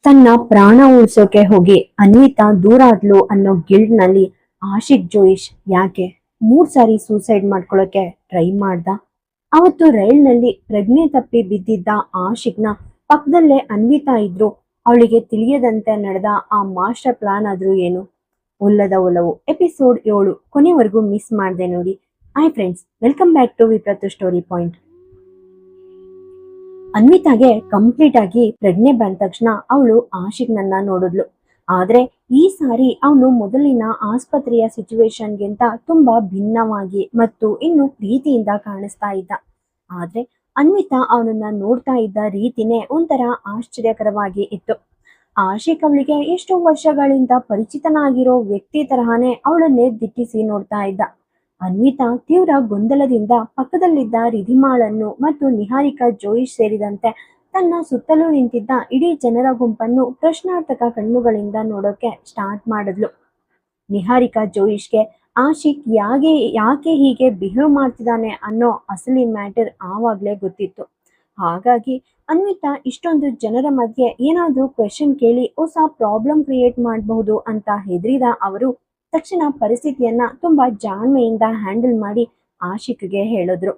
ತನ್ನ ಪ್ರಾಣ ಉಳಿಸೋಕೆ ಹೋಗಿ ಅನ್ವಿತಾ ದೂರಾದ್ಲು ಅನ್ನೋ ಗಿಲ್ಟ್ ನಲ್ಲಿ ಆಶಿಕ್ ಜೋಯಿಶ್ ಯಾಕೆ 3 ಸಾರಿ ಸೂಸೈಡ್ ಮಾಡ್ಕೊಳ್ಳೋಕೆ ಟ್ರೈ ಮಾಡ್ದ. ಅವತ್ತು ರೈಲ್ನಲ್ಲಿ ಪ್ರಜ್ಞೆ ತಪ್ಪಿ ಬಿದ್ದಿದ್ದ ಆಶಿಕ್ನ ಪಕ್ಕದಲ್ಲೇ ಅನ್ವಿತಾ ಇದ್ರು. ಅವಳಿಗೆ ತಿಳಿಯದಂತೆ ನಡೆದ ಆ ಮಾಸ್ಟರ್ ಪ್ಲಾನ್ ಆದ್ರೂ ಏನು? ಒಲ್ಲದ ಒಲವು ಎಪಿಸೋಡ್ 7 ಕೊನೆವರೆಗೂ ಮಿಸ್ ಮಾಡ್ದೆ ನೋಡಿ. Hi friends, welcome back to ವಿಪ್ರತು ಸ್ಟೋರಿ ಪಾಯಿಂಟ್. ಅನ್ವಿತಾಗೆ ಕಂಪ್ಲೀಟ್ ಆಗಿ ಪ್ರಜ್ಞೆ ಬಂದ ತಕ್ಷಣ ಅವಳು ಆಶಿಕ್ನನ್ನ ನೋಡಿದ್ಲು. ಆದ್ರೆ ಈ ಸಾರಿ ಅವನು ಮೊದಲಿನ ಆಸ್ಪತ್ರೆಯ ಸಿಚುವೇಶನ್ಗಿಂತ ತುಂಬಾ ಭಿನ್ನವಾಗಿ ಮತ್ತು ಇನ್ನು ಪ್ರೀತಿಯಿಂದ ಕಾಣಿಸ್ತಾ ಇದ್ದ. ಆದ್ರೆ ಅನ್ವಿತಾ ಅವನನ್ನ ನೋಡ್ತಾ ಇದ್ದ ರೀತಿನೇ ಒಂಥರ ಆಶ್ಚರ್ಯಕರವಾಗಿ ಇತ್ತು. ಆಶಿಕ್ ಅವಳಿಗೆ ಎಷ್ಟೋ ವರ್ಷಗಳಿಂದ ಪರಿಚಿತನಾಗಿರೋ ವ್ಯಕ್ತಿ ತರಹನೇ ಅವಳನ್ನೇ ದಿಟ್ಟಿಸಿ ನೋಡ್ತಾ ಇದ್ದ. ಅನ್ವಿತಾ ತೀವ್ರ ಗೊಂದಲದಿಂದ ಪಕ್ಕದಲ್ಲಿದ್ದ ರಿಧಿಮಾಳನ್ನು ಮತ್ತು ನಿಹಾರಿಕಾ ಜೋಯಿಶ್ ಸೇರಿದಂತೆ ತನ್ನ ಸುತ್ತಲೂ ನಿಂತಿದ್ದ ಇಡೀ ಜನರ ಗುಂಪನ್ನು ಪ್ರಶ್ನಾರ್ಥಕ ಕಣ್ಣುಗಳಿಂದ ನೋಡೋಕೆ ಸ್ಟಾರ್ಟ್ ಮಾಡಿದ್ಲು. ನಿಹಾರಿಕಾ ಜೋಯಿಶ್ಗೆ ಆಶಿಕ್ ಯಾಕೆ ಹೀಗೆ ಬಿಹೇವ್ ಮಾಡ್ತಿದ್ದಾನೆ ಅನ್ನೋ ಅಸಲಿ ಮ್ಯಾಟರ್ ಆವಾಗ್ಲೇ ಗೊತ್ತಿತ್ತು. ಹಾಗಾಗಿ ಅನ್ವಿತಾ ಇಷ್ಟೊಂದು ಜನರ ಮಧ್ಯೆ ಏನಾದ್ರೂ ಕ್ವೆಶನ್ ಕೇಳಿ ಹೊಸ ಪ್ರಾಬ್ಲಮ್ ಕ್ರಿಯೇಟ್ ಮಾಡಬಹುದು ಅಂತ ಹೆದರಿದ ಅವರು ತಕ್ಷಣ ಪರಿಸ್ಥಿತಿಯನ್ನ ತುಂಬಾ ಜಾಣ್ಮೆಯಿಂದ ಹ್ಯಾಂಡಲ್ ಮಾಡಿ ಆಶಿಕ್ಗೆ ಹೇಳಿದ್ರು.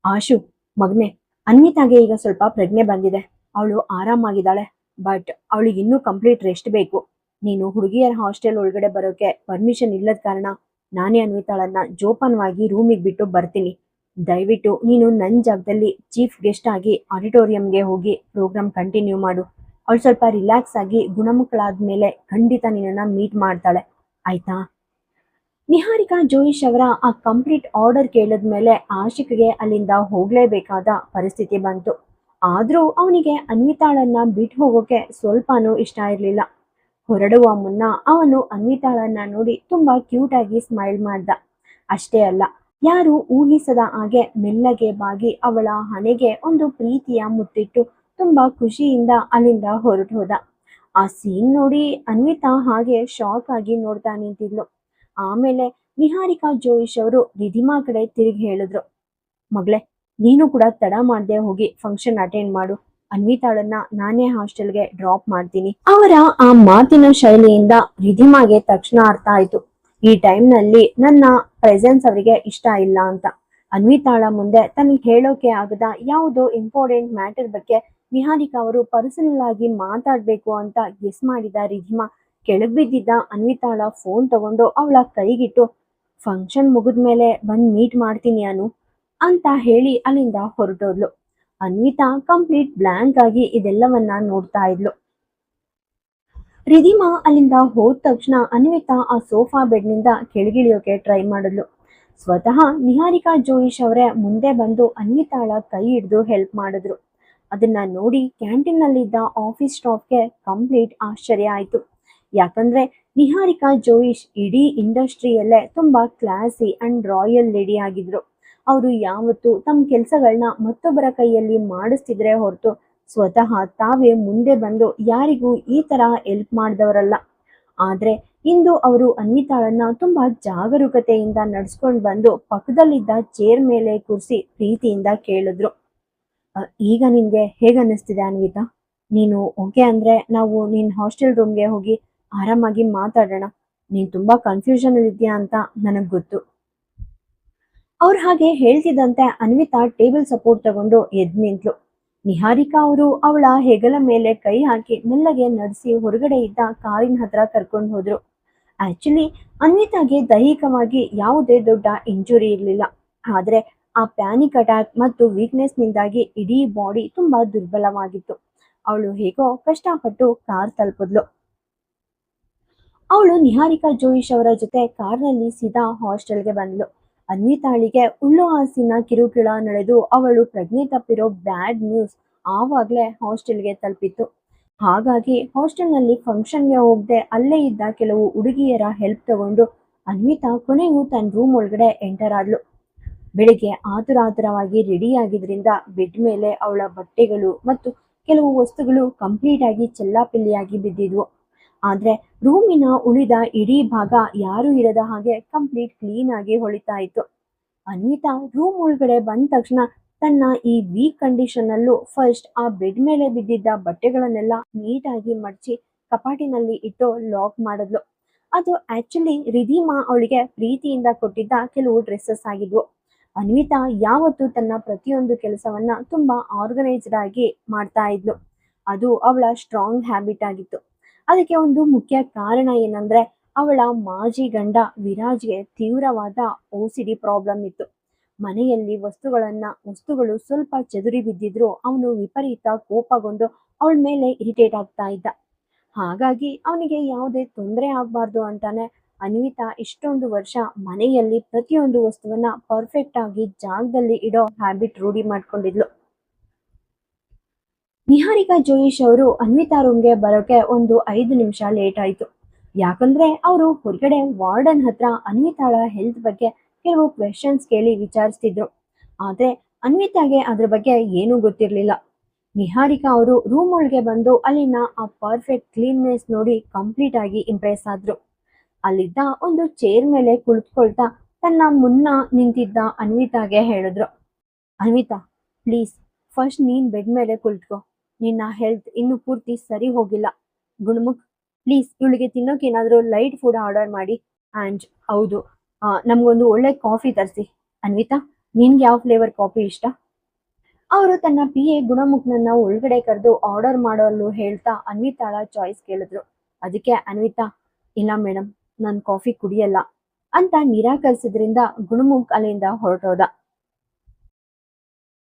ಆಶು ಮಗ್ನೆ, ಅನ್ವಿತಾಗೆ ಈಗ ಸ್ವಲ್ಪ ಪ್ರಜ್ಞೆ ಬಂದಿದೆ. ಅವಳು ಆರಾಮಾಗಿದ್ದಾಳೆ. ಬಟ್ ಅವಳಿಗೆ ಇನ್ನೂ ಕಂಪ್ಲೀಟ್ ರೆಸ್ಟ್ ಬೇಕು. ನೀನು ಹುಡುಗಿಯರ ಹಾಸ್ಟೆಲ್ ಒಳಗಡೆ ಬರೋಕೆ ಪರ್ಮಿಷನ್ ಇಲ್ಲದ ಕಾರಣ ನಾನೇ ಅನ್ವಿತಾಳನ್ನ ಜೋಪಾನವಾಗಿ ರೂಮಿಗೆ ಬಿಟ್ಟು ಬರ್ತೀನಿ. ದಯವಿಟ್ಟು ನೀನು ನನ್ನ ಜಾಗದಲ್ಲಿ ಚೀಫ್ ಗೆಸ್ಟ್ ಆಗಿ ಆಡಿಟೋರಿಯಂಗೆ ಹೋಗಿ ಪ್ರೋಗ್ರಾಮ್ ಕಂಟಿನ್ಯೂ ಮಾಡು. ಅವಳು ಸ್ವಲ್ಪ ರಿಲ್ಯಾಕ್ಸ್ ಆಗಿ ಗುಣಮುಖಳಾದ್ಮೇಲೆ ಖಂಡಿತ ನಿನ್ನನ್ನ ಮೀಟ್ ಮಾಡ್ತಾಳೆ, ಆಯ್ತಾ? ನಿಹಾರಿಕಾ ಜೋಯಿಶ್ ಅವರ ಆ ಕಂಪ್ಲೀಟ್ ಆರ್ಡರ್ ಕೇಳಿದ್ಮೇಲೆ ಆಶಿಕ್ಗೆ ಅಲ್ಲಿಂದ ಹೋಗ್ಲೇಬೇಕಾದ ಪರಿಸ್ಥಿತಿ ಬಂತು. ಆದ್ರೂ ಅವನಿಗೆ ಅನ್ವಿತಾಳನ್ನ ಬಿಟ್ಟು ಹೋಗೋಕೆ ಸ್ವಲ್ಪನೂ ಇಷ್ಟ ಇರಲಿಲ್ಲ. ಹೊರಡುವ ಮುನ್ನ ಅವನು ಅನ್ವಿತಾಳನ್ನ ನೋಡಿ ತುಂಬಾ ಕ್ಯೂಟ್ ಆಗಿ ಸ್ಮೈಲ್ ಮಾಡ್ದ. ಅಷ್ಟೇ ಅಲ್ಲ, ಯಾರು ಊಹಿಸದ ಹಾಗೆ ಮೆಲ್ಲಗೆ ಬಾಗಿ ಅವಳ ಹಣೆಗೆ ಒಂದು ಪ್ರೀತಿಯ ಮುತ್ತಿಟ್ಟು ತುಂಬಾ ಖುಷಿಯಿಂದ ಅಲ್ಲಿಂದ ಹೊರಟು ಹೋದ. ಆ ಸೀನ್ ನೋಡಿ ಅನ್ವಿತಾ ಹಾಗೆ ಶಾಕ್ ಆಗಿ ನೋಡ್ತಾ ನಿಂತಿದ್ಲು. ಆಮೇಲೆ ನಿಹಾರಿಕಾ ಜೋಯಿಶ್ ಅವರು ರಿಧಿಮಾ ಕಡೆ ತಿರುಗಿ ಹೇಳಿದ್ರು, ಮಗಳೇ, ನೀನು ಕೂಡ ತಡ ಮಾಡದೆ ಹೋಗಿ ಫಂಕ್ಷನ್ ಅಟೆಂಡ್ ಮಾಡು. ಅನ್ವಿತಾಳನ್ನ ನಾನೇ ಹಾಸ್ಟೆಲ್ಗೆ ಡ್ರಾಪ್ ಮಾಡ್ತೀನಿ. ಅವರ ಆ ಮಾತಿನ ಶೈಲಿಯಿಂದ ರಿಧಿಮಾಗೆ ತಕ್ಷಣ ಅರ್ಥ ಆಯ್ತು, ಈ ಟೈಮ್ ನಲ್ಲಿ ನನ್ನ ಪ್ರೆಸೆನ್ಸ್ ಅವರಿಗೆ ಇಷ್ಟ ಇಲ್ಲ ಅಂತ. ಅನ್ವಿತಾಳ ಮುಂದೆ ತನಗೆ ಹೇಳೋಕೆ ಆಗದ ಯಾವುದೋ ಇಂಪಾರ್ಟೆಂಟ್ ಮ್ಯಾಟರ್ ಬಗ್ಗೆ ನಿಹಾರಿಕಾ ಅವರು ಪರ್ಸನಲ್ ಆಗಿ ಮಾತಾಡ್ಬೇಕು ಅಂತ ಗೆಸ್ ಮಾಡಿದ ರಿಧಿಮಾ ಕೆಳಗ್ ಬಿದ್ದಿದ್ದ ಅನ್ವಿತಾಳ ಫೋನ್ ತಗೊಂಡು ಅವಳ ಕೈಗಿಟ್ಟು, ಫಂಕ್ಷನ್ ಮುಗಿದ್ಮೇಲೆ ಬಂದ್ ಮೀಟ್ ಮಾಡ್ತೀನಿ ಅನು ಅಂತ ಹೇಳಿ ಅಲ್ಲಿಂದ ಹೊರಟೋದ್ಲು. ಅನ್ವಿತಾ ಕಂಪ್ಲೀಟ್ ಬ್ಲಾಂಕ್ ಆಗಿ ಇದೆಲ್ಲವನ್ನ ನೋಡ್ತಾ ಇದ್ಲು. ರಿಧಿಮಾ ಅಲ್ಲಿಂದ ಹೋದ ತಕ್ಷಣ ಅನ್ವಿತಾ ಆ ಸೋಫಾ ಬೆಡ್ನಿಂದ ಕೆಳಗಿಳಿಯೋಕೆ ಟ್ರೈ ಮಾಡಿದ್ಲು. ಸ್ವತಃ ನಿಹಾರಿಕಾ ಜೋಯಿಶ್ ಅವರೇ ಮುಂದೆ ಬಂದು ಅನ್ವಿತಾಳ ಕೈ ಹಿಡಿದು ಹೆಲ್ಪ್ ಮಾಡಿದ್ರು. ಅದನ್ನ ನೋಡಿ ಕ್ಯಾಂಟೀನ್ ನಲ್ಲಿದ್ದ ಆಫೀಸ್ ಸ್ಟಾಫ್ಗೆ ಕಂಪ್ಲೀಟ್ ಆಶ್ಚರ್ಯ ಆಯ್ತು. ಯಾಕಂದ್ರೆ ನಿಹಾರಿಕಾ ಜೋಯಿಶ್ ಇಡೀ ಇಂಡಸ್ಟ್ರಿಯಲ್ಲೇ ತುಂಬಾ ಕ್ಲಾಸಿ ಅಂಡ್ ರಾಯಲ್ ಲೇಡಿ ಆಗಿದ್ರು. ಅವರು ಯಾವತ್ತೂ ತಮ್ಮ ಕೆಲಸಗಳನ್ನ ಮತ್ತೊಬ್ಬರ ಕೈಯಲ್ಲಿ ಮಾಡಿಸ್ತಿದ್ರೆ ಹೊರತು ಸ್ವತಃ ತಾವೇ ಮುಂದೆ ಬಂದು ಯಾರಿಗೂ ಈ ತರ ಹೆಲ್ಪ್ ಮಾಡಿದವರಲ್ಲ. ಆದ್ರೆ ಇಂದು ಅವರು ಅನ್ವಿತಾಳನ್ನ ತುಂಬಾ ಜಾಗರೂಕತೆಯಿಂದ ನಡ್ಸ್ಕೊಂಡು ಬಂದು ಪಕ್ಕದಲ್ಲಿದ್ದ ಚೇರ್ ಮೇಲೆ ಕೂರಿಸಿ ಪ್ರೀತಿಯಿಂದ ಕೇಳಿದ್ರು, ಈಗ ನಿನ್ಗೆ ಹೇಗನ್ನಿಸ್ತಿದೆ ಅನ್ವಿತಾ? ನೀನು ಓಕೆ ಅಂದ್ರೆ ನಾವು ನಿನ್ ಹಾಸ್ಟೆಲ್ ರೂಮ್ಗೆ ಹೋಗಿ ಆರಾಮಾಗಿ ಮಾತಾಡೋಣ. ನೀನ್ ತುಂಬಾ ಕನ್ಫ್ಯೂಷನ್ ಅಲ್ಲಿ ಇದೆಯಾ ಅಂತ ನನಗ್ ಗೊತ್ತು. ಅವ್ರು ಹಾಗೆ ಹೇಳ್ತಿದ್ದಂತೆ ಅನ್ವಿತಾ ಟೇಬಲ್ ಸಪೋರ್ಟ್ ತಗೊಂಡು ಎದ್ ನಿಂತ್ಲು. ನಿಹಾರಿಕಾ ಅವರು ಅವಳ ಹೆಗಲ ಮೇಲೆ ಕೈ ಹಾಕಿ ಮೆಲ್ಲಗೆ ನಡೆಸಿ ಹೊರಗಡೆ ಇದ್ದ ಕಾರಿನ ಹತ್ರ ಕರ್ಕೊಂಡು ಹೋದ್ರು. ಆಕ್ಚುಲಿ ಅನ್ವಿತಾಗೆ ದೈಹಿಕವಾಗಿ ಯಾವುದೇ ದೊಡ್ಡ ಇಂಜುರಿ ಇರಲಿಲ್ಲ. ಆದ್ರೆ ಆ ಪ್ಯಾನಿಕ್ ಅಟ್ಯಾಕ್ ಮತ್ತು ವೀಕ್ನೆಸ್ ನಿಂದಾಗಿ ಇಡೀ ಬಾಡಿ ತುಂಬಾ ದುರ್ಬಲವಾಗಿತ್ತು. ಅವಳು ಹೇಗೋ ಕಷ್ಟಪಟ್ಟು ಕಾರ್ ತಲುಪಿದ್ಲು. ಅವಳು ನಿಹಾರಿಕಾ ಜೋಯಿಶ್ ಅವರ ಜೊತೆ ಕಾರ್ನಲ್ಲಿ ಸೀದಾ ಹಾಸ್ಟೆಲ್ಗೆ ಬಂದ್ಲು. ಅನ್ವಿತಾಳಿಗೆ ಉಳ್ಳು ಹಾಸಿನ ಕಿರುಕಿಳ ನಡೆದು ಅವಳು ಪ್ರಜ್ಞೆ ತಪ್ಪಿರೋ ಬ್ಯಾಡ್ ನ್ಯೂಸ್ ಆವಾಗ್ಲೇ ಹಾಸ್ಟೆಲ್ಗೆ ತಲುಪಿತ್ತು. ಹಾಗಾಗಿ ಹಾಸ್ಟೆಲ್ನಲ್ಲಿ ಫಂಕ್ಷನ್ಗೆ ಹೋಗದೆ ಅಲ್ಲೇ ಇದ್ದ ಕೆಲವು ಹುಡುಗಿಯರ ಹೆಲ್ಪ್ ತಗೊಂಡು ಅನ್ವಿತಾ ಕೊನೆಗೂ ತನ್ನ ರೂಮ್ ಒಳಗಡೆ ಎಂಟರ್ ಆದ್ಲು. ಬೆಳಿಗ್ಗೆ ಆತುರಾತುರವಾಗಿ ರೆಡಿ ಆಗಿದ್ರಿಂದ ಬೆಡ್ ಮೇಲೆ ಅವಳ ಬಟ್ಟೆಗಳು ಮತ್ತು ಕೆಲವು ವಸ್ತುಗಳು ಕಂಪ್ಲೀಟ್ ಆಗಿ ಚೆಲ್ಲಾಪಿಲ್ಲಿಯಾಗಿ ಬಿದ್ದಿದ್ವು. ಆದ್ರೆ ರೂಮಿನ ಉಳಿದ ಇಡೀ ಭಾಗ ಯಾರು ಇರದ ಹಾಗೆ ಕಂಪ್ಲೀಟ್ ಕ್ಲೀನ್ ಆಗಿ ಹೊಳಿತಾ ಇತ್ತು. ಅನ್ವಿತಾ ರೂಮ್ ಒಳಗಡೆ ಬಂದ ತಕ್ಷಣ ತನ್ನ ಈ ವೀಕ್ ಕಂಡೀಷನ್ ಅಲ್ಲೂ ಫಸ್ಟ್ ಆ ಬೆಡ್ ಮೇಲೆ ಬಿದ್ದಿದ್ದ ಬಟ್ಟೆಗಳನ್ನೆಲ್ಲ ನೀಟಾಗಿ ಮಡಚಿ ಕಪಾಟಿನಲ್ಲಿ ಇಟ್ಟು ಲಾಕ್ ಮಾಡಿದ್ಲು. ಅದು ಆಕ್ಚುಲಿ ರಿಧಿಮಾ ಅವಳಿಗೆ ಪ್ರೀತಿಯಿಂದ ಕೊಟ್ಟಿದ್ದ ಕೆಲವು ಡ್ರೆಸ್ಸಸ್ ಆಗಿದ್ವು. ಅನ್ವಿತಾ ಯಾವತ್ತೂ ತನ್ನ ಪ್ರತಿಯೊಂದು ಕೆಲಸವನ್ನ ತುಂಬಾ ಆರ್ಗನೈಸ್ಡ್ ಆಗಿ ಮಾಡ್ತಾ ಇದ್ಲು. ಅದು ಅವಳ ಸ್ಟ್ರಾಂಗ್ ಹ್ಯಾಬಿಟ್ ಆಗಿತ್ತು. ಅದಕ್ಕೆ ಒಂದು ಮುಖ್ಯ ಕಾರಣ ಏನಂದ್ರೆ ಅವಳ ಮಾಜಿ ಗಂಡ ವಿರಾಜ್ಗೆ ತೀವ್ರವಾದ OCD ಪ್ರಾಬ್ಲಮ್ ಇತ್ತು. ಮನೆಯಲ್ಲಿ ವಸ್ತುಗಳು ಸ್ವಲ್ಪ ಚೆದುರಿ ಬಿದ್ದಿದ್ರು ಅವನು ವಿಪರೀತ ಕೋಪಗೊಂಡು ಅವಳ ಮೇಲೆ ಇರಿಟೇಟ್ ಆಗ್ತಾ ಇದ್ದ. ಹಾಗಾಗಿ ಅವನಿಗೆ ಯಾವುದೇ ತೊಂದರೆ ಆಗ್ಬಾರ್ದು ಅಂತಾನೆ ಅನ್ವಿತಾ ಇಷ್ಟೊಂದು ವರ್ಷ ಮನೆಯಲ್ಲಿ ಪ್ರತಿಯೊಂದು ವಸ್ತುವನ್ನ ಪರ್ಫೆಕ್ಟ್ ಆಗಿ ಜಾಗದಲ್ಲಿ ಇಡೋ ಹ್ಯಾಬಿಟ್ ರೂಢಿ ಮಾಡ್ಕೊಂಡಿದ್ಲು. ನಿಹಾರಿಕಾ ಜೋಯಿಶ್ ಅವರು ಅನ್ವಿತಾ ರೂಮ್ಗೆ ಬರೋಕೆ ಒಂದು 5 ನಿಮಿಷ ಲೇಟ್ ಆಯ್ತು. ಯಾಕಂದ್ರೆ ಅವರು ಹೊರಗಡೆ ವಾರ್ಡನ್ ಹತ್ರ ಅನ್ವಿತಾಳ ಹೆಲ್ತ್ ಬಗ್ಗೆ ಕೆಲವು ಕ್ವೆಶನ್ಸ್ ಕೇಳಿ ವಿಚಾರಿಸ್ತಿದ್ರು. ಆದ್ರೆ ಅನ್ವಿತಾಗೆ ಅದ್ರ ಬಗ್ಗೆ ಏನೂ ಗೊತ್ತಿರ್ಲಿಲ್ಲ. ನಿಹಾರಿಕಾ ಅವರು ರೂಮ್ ಒಳಗೆ ಬಂದು ಅಲ್ಲಿನ ಆ ಪರ್ಫೆಕ್ಟ್ ಕ್ಲೀನ್ನೆಸ್ ನೋಡಿ ಕಂಪ್ಲೀಟ್ ಆಗಿ ಇಂಪ್ರೆಸ್ ಆದ್ರು. ಅಲ್ಲಿದ್ದ ಒಂದು ಚೇರ್ ಮೇಲೆ ಕುಳಿತುಕೊಳ್ತಾ ತನ್ನ ಮುನ್ನ ನಿಂತಿದ್ದ ಅನ್ವಿತಾಗೆ ಹೇಳಿದ್ರು, ಅನ್ವಿತಾ ಪ್ಲೀಸ್ ಫಸ್ಟ್ ನೀನ್ ಬೆಡ್ ಮೇಲೆ ಕುಳಿತುಕೋ. ನಿನ್ನ ಹೆಲ್ತ್ ಇನ್ನು ಪೂರ್ತಿ ಸರಿ ಹೋಗಿಲ್ಲ. ಗುಣಮುಖ್ ಪ್ಲೀಸ್ ಇವಳಿಗೆ ತಿನ್ನೋಕೆ ಏನಾದರೂ ಲೈಟ್ ಫುಡ್ ಆರ್ಡರ್ ಮಾಡಿ. ಆ್ಯಂಡ್ ಹೌದು, ನಮಗೊಂದು ಒಳ್ಳೆ ಕಾಫಿ ತರಿಸಿ. ಅನ್ವಿತಾ ನಿನ್ಗೆ ಯಾವ ಫ್ಲೇವರ್ ಕಾಫಿ ಇಷ್ಟ? ಅವರು ತನ್ನ PA ಗುಣಮುಖನನ್ನ ಒಳಗಡೆ ಕರೆದು ಆರ್ಡರ್ ಮಾಡಲು ಹೇಳ್ತಾ ಅನ್ವಿತಾಳ ಚಾಯ್ಸ್ ಕೇಳಿದ್ರು. ಅದಕ್ಕೆ ಅನ್ವಿತಾ ಇಲ್ಲ ಮೇಡಮ್, ನಾನು ಕಾಫಿ ಕುಡಿಯಲ್ಲ ಅಂತ ನಿರಾಕರಿಸಿದ್ರಿಂದ ಗುಣಮುಖ್ ಅಲ್ಲಿಂದ ಹೊರಟೋದ.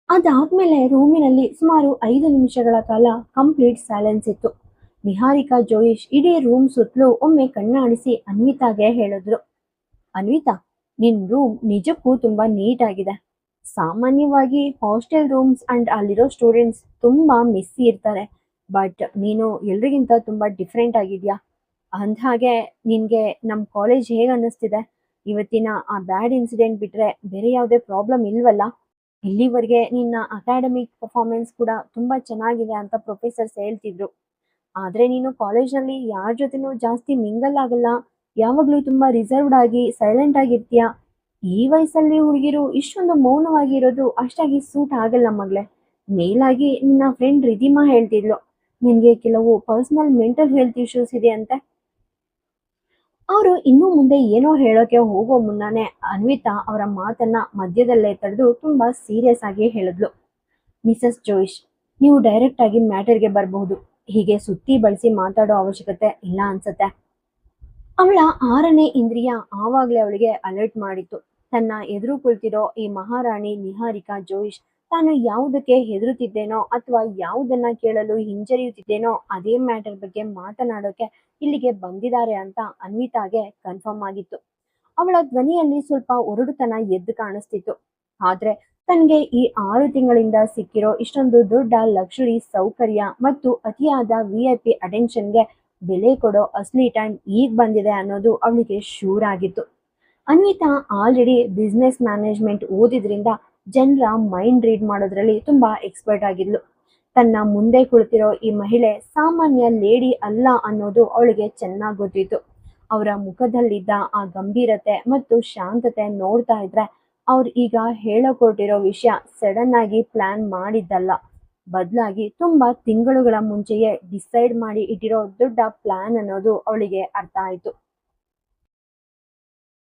ಅದಾದ್ಮೇಲೆ ರೂಮಿನಲ್ಲಿ ಸುಮಾರು 5 ನಿಮಿಷಗಳ ಕಾಲ ಕಂಪ್ಲೀಟ್ ಸೈಲೆನ್ಸ್ ಇತ್ತು. ನಿಹಾರಿಕಾ ಜೋಯಿಶ್ ಇಡೀ ರೂಮ್ ಸುತ್ತಲೂ ಒಮ್ಮೆ ಕಣ್ಣಾಡಿಸಿ ಅನ್ವಿತಾಗೆ ಹೇಳಿದ್ರು, ಅನ್ವಿತಾ ನಿನ್ ರೂಮ್ ನಿಜಕ್ಕೂ ತುಂಬಾ ನೀಟ್ ಆಗಿದೆ. ಸಾಮಾನ್ಯವಾಗಿ ಹಾಸ್ಟೆಲ್ ರೂಮ್ಸ್ ಅಂಡ್ ಅಲ್ಲಿರೋ ಸ್ಟೂಡೆಂಟ್ಸ್ ತುಂಬಾ ಮೆಸ್ಸಿ ಇರ್ತಾರೆ. ಬಟ್ ನೀನು ಎಲ್ರಿಗಿಂತ ತುಂಬಾ ಡಿಫ್ರೆಂಟ್ ಆಗಿದ್ಯಾ. ಅಂದ್ಹಾಗೆ ನಿನ್ಗೆ ನಮ್ಮ ಕಾಲೇಜ್ ಹೇಗೆ ಅನ್ನಿಸ್ತಿದೆ? ಇವತ್ತಿನ ಆ ಬ್ಯಾಡ್ ಇನ್ಸಿಡೆಂಟ್ ಬಿಟ್ರೆ ಬೇರೆ ಯಾವುದೇ ಪ್ರಾಬ್ಲಮ್ ಇಲ್ವಲ್ಲ? ಇಲ್ಲಿವರೆಗೆ ನಿನ್ನ ಅಕಾಡೆಮಿಕ್ ಪರ್ಫಾರ್ಮೆನ್ಸ್ ಕೂಡ ತುಂಬಾ ಚೆನ್ನಾಗಿದೆ ಅಂತ ಪ್ರೊಫೆಸರ್ಸ್ ಹೇಳ್ತಿದ್ರು. ಆದ್ರೆ ನೀನು ಕಾಲೇಜ್ನಲ್ಲಿ ಯಾರ ಜೊತೆನೂ ಜಾಸ್ತಿ ಮಿಂಗಲ್ ಆಗಲ್ಲ. ಯಾವಾಗ್ಲೂ ತುಂಬಾ ರಿಸರ್ವ್ಡ್ ಆಗಿ ಸೈಲೆಂಟ್ ಆಗಿರ್ತೀಯ. ಈ ವಯಸ್ಸಲ್ಲಿ ಹುಡುಗಿರು ಇಷ್ಟೊಂದು ಮೌನವಾಗಿ ಇರೋದು ಅಷ್ಟಾಗಿ ಸೂಟ್ ಆಗಲ್ಲ ಮಗಳೇ. ಮೇಲಾಗಿ ನಿನ್ನ ಫ್ರೆಂಡ್ ರಿಧಿಮಾ ಹೇಳ್ತಿದ್ಲು ನಿನ್ಗೆ ಕೆಲವು ಪರ್ಸನಲ್ ಮೆಂಟಲ್ ಹೆಲ್ತ್ ಇಶ್ಯೂಸ್ ಇದೆ ಅಂತೆ. ಅವರು ಇನ್ನೂ ಮುಂದೆ ಏನೋ ಹೇಳೋಕೆ ಹೋಗೋ ಮುನ್ನಾನೆ ಅನ್ವಿತಾ ಅವರ ಮಾತನ್ನ ಮಧ್ಯದಲ್ಲೇ ತಡೆದು ತುಂಬಾ ಸೀರಿಯಸ್ ಆಗಿ ಹೇಳಿದ್ಲು, ಮಿಸಸ್ ಜೋಯಿಶ್ ನೀವು ಡೈರೆಕ್ಟ್ ಆಗಿ ಮ್ಯಾಟರ್ಗೆ ಬರಬಹುದು. ಹೀಗೆ ಸುತ್ತಿ ಬಳಸಿ ಮಾತಾಡೋ ಅವಶ್ಯಕತೆ ಇಲ್ಲ ಅನ್ಸತ್ತೆ. ಅವಳ 6ನೇ ಇಂದ್ರಿಯ ಆವಾಗ್ಲೇ ಅವಳಿಗೆ ಅಲರ್ಟ್ ಮಾಡಿತ್ತು. ತನ್ನ ಎದುರು ಕುಳಿತಿರೋ ಈ ಮಹಾರಾಣಿ ನಿಹಾರಿಕಾ ಜೋಯಿಶ್ ತಾನು ಯಾವುದಕ್ಕೆ ಹೆದರುತ್ತಿದ್ದೇನೋ ಅಥವಾ ಯಾವುದನ್ನ ಕೇಳಲು ಹಿಂಜರಿಯುತ್ತಿದ್ದೇನೋ ಅದೇ ಮ್ಯಾಟರ್ ಬಗ್ಗೆ ಮಾತನಾಡೋಕೆ ಇಲ್ಲಿಗೆ ಬಂದಿದ್ದಾರೆ ಅಂತ ಅನ್ವಿತಾಗೆ ಕನ್ಫರ್ಮ್ ಆಗಿತ್ತು. ಅವಳ ಧ್ವನಿಯಲ್ಲಿ ಸ್ವಲ್ಪ ಒರಡುತನ ಎದ್ದು ಕಾಣಿಸ್ತಿತ್ತು. ಆದ್ರೆ ತನ್ಗೆ ಈ 6 ತಿಂಗಳಿಂದ ಸಿಕ್ಕಿರೋ ಇಷ್ಟೊಂದು ದೊಡ್ಡ ಲಕ್ಷುರಿ ಸೌಕರ್ಯ ಮತ್ತು ಅತಿಯಾದ VIP ಅಟೆನ್ಷನ್ಗೆ ಬೆಲೆ ಕೊಡೋ ಅಸಲಿ ಟೈಮ್ ಈಗ ಬಂದಿದೆ ಅನ್ನೋದು ಅವಳಿಗೆ ಶೂರ್ ಆಗಿತ್ತು. ಅನ್ವಿತಾ ಆಲ್ರೆಡಿ ಬಿಸ್ನೆಸ್ ಮ್ಯಾನೇಜ್ಮೆಂಟ್ ಓದಿದ್ರಿಂದ ಜನರ ಮೈಂಡ್ ರೀಡ್ ಮಾಡೋದ್ರಲ್ಲಿ ತುಂಬಾ ಎಕ್ಸ್ಪರ್ಟ್ ಆಗಿದ್ಲು. ತನ್ನ ಮುಂದೆ ಕುಳಿತಿರೋ ಈ ಮಹಿಳೆ ಸಾಮಾನ್ಯ ಲೇಡಿ ಅಲ್ಲ ಅನ್ನೋದು ಅವಳಿಗೆ ಚೆನ್ನಾಗಿ ಗೊತ್ತಿತ್ತು. ಅವರ ಮುಖದಲ್ಲಿದ್ದ ಆ ಗಂಭೀರತೆ ಮತ್ತು ಶಾಂತತೆ ನೋಡ್ತಾ ಇದ್ರೆ ಅವ್ರು ಈಗ ಹೇಳಕೊಟ್ಟಿರೋ ವಿಷಯ ಸಡನ್ ಆಗಿ ಪ್ಲಾನ್ ಮಾಡಿದ್ದಲ್ಲ, ಬದಲಾಗಿ ತುಂಬಾ ತಿಂಗಳುಗಳ ಮುಂಚೆಯೇ ಡಿಸೈಡ್ ಮಾಡಿ ಇಟ್ಟಿರೋ ದೊಡ್ಡ ಪ್ಲಾನ್ ಅನ್ನೋದು ಅವಳಿಗೆ ಅರ್ಥ ಆಯ್ತು.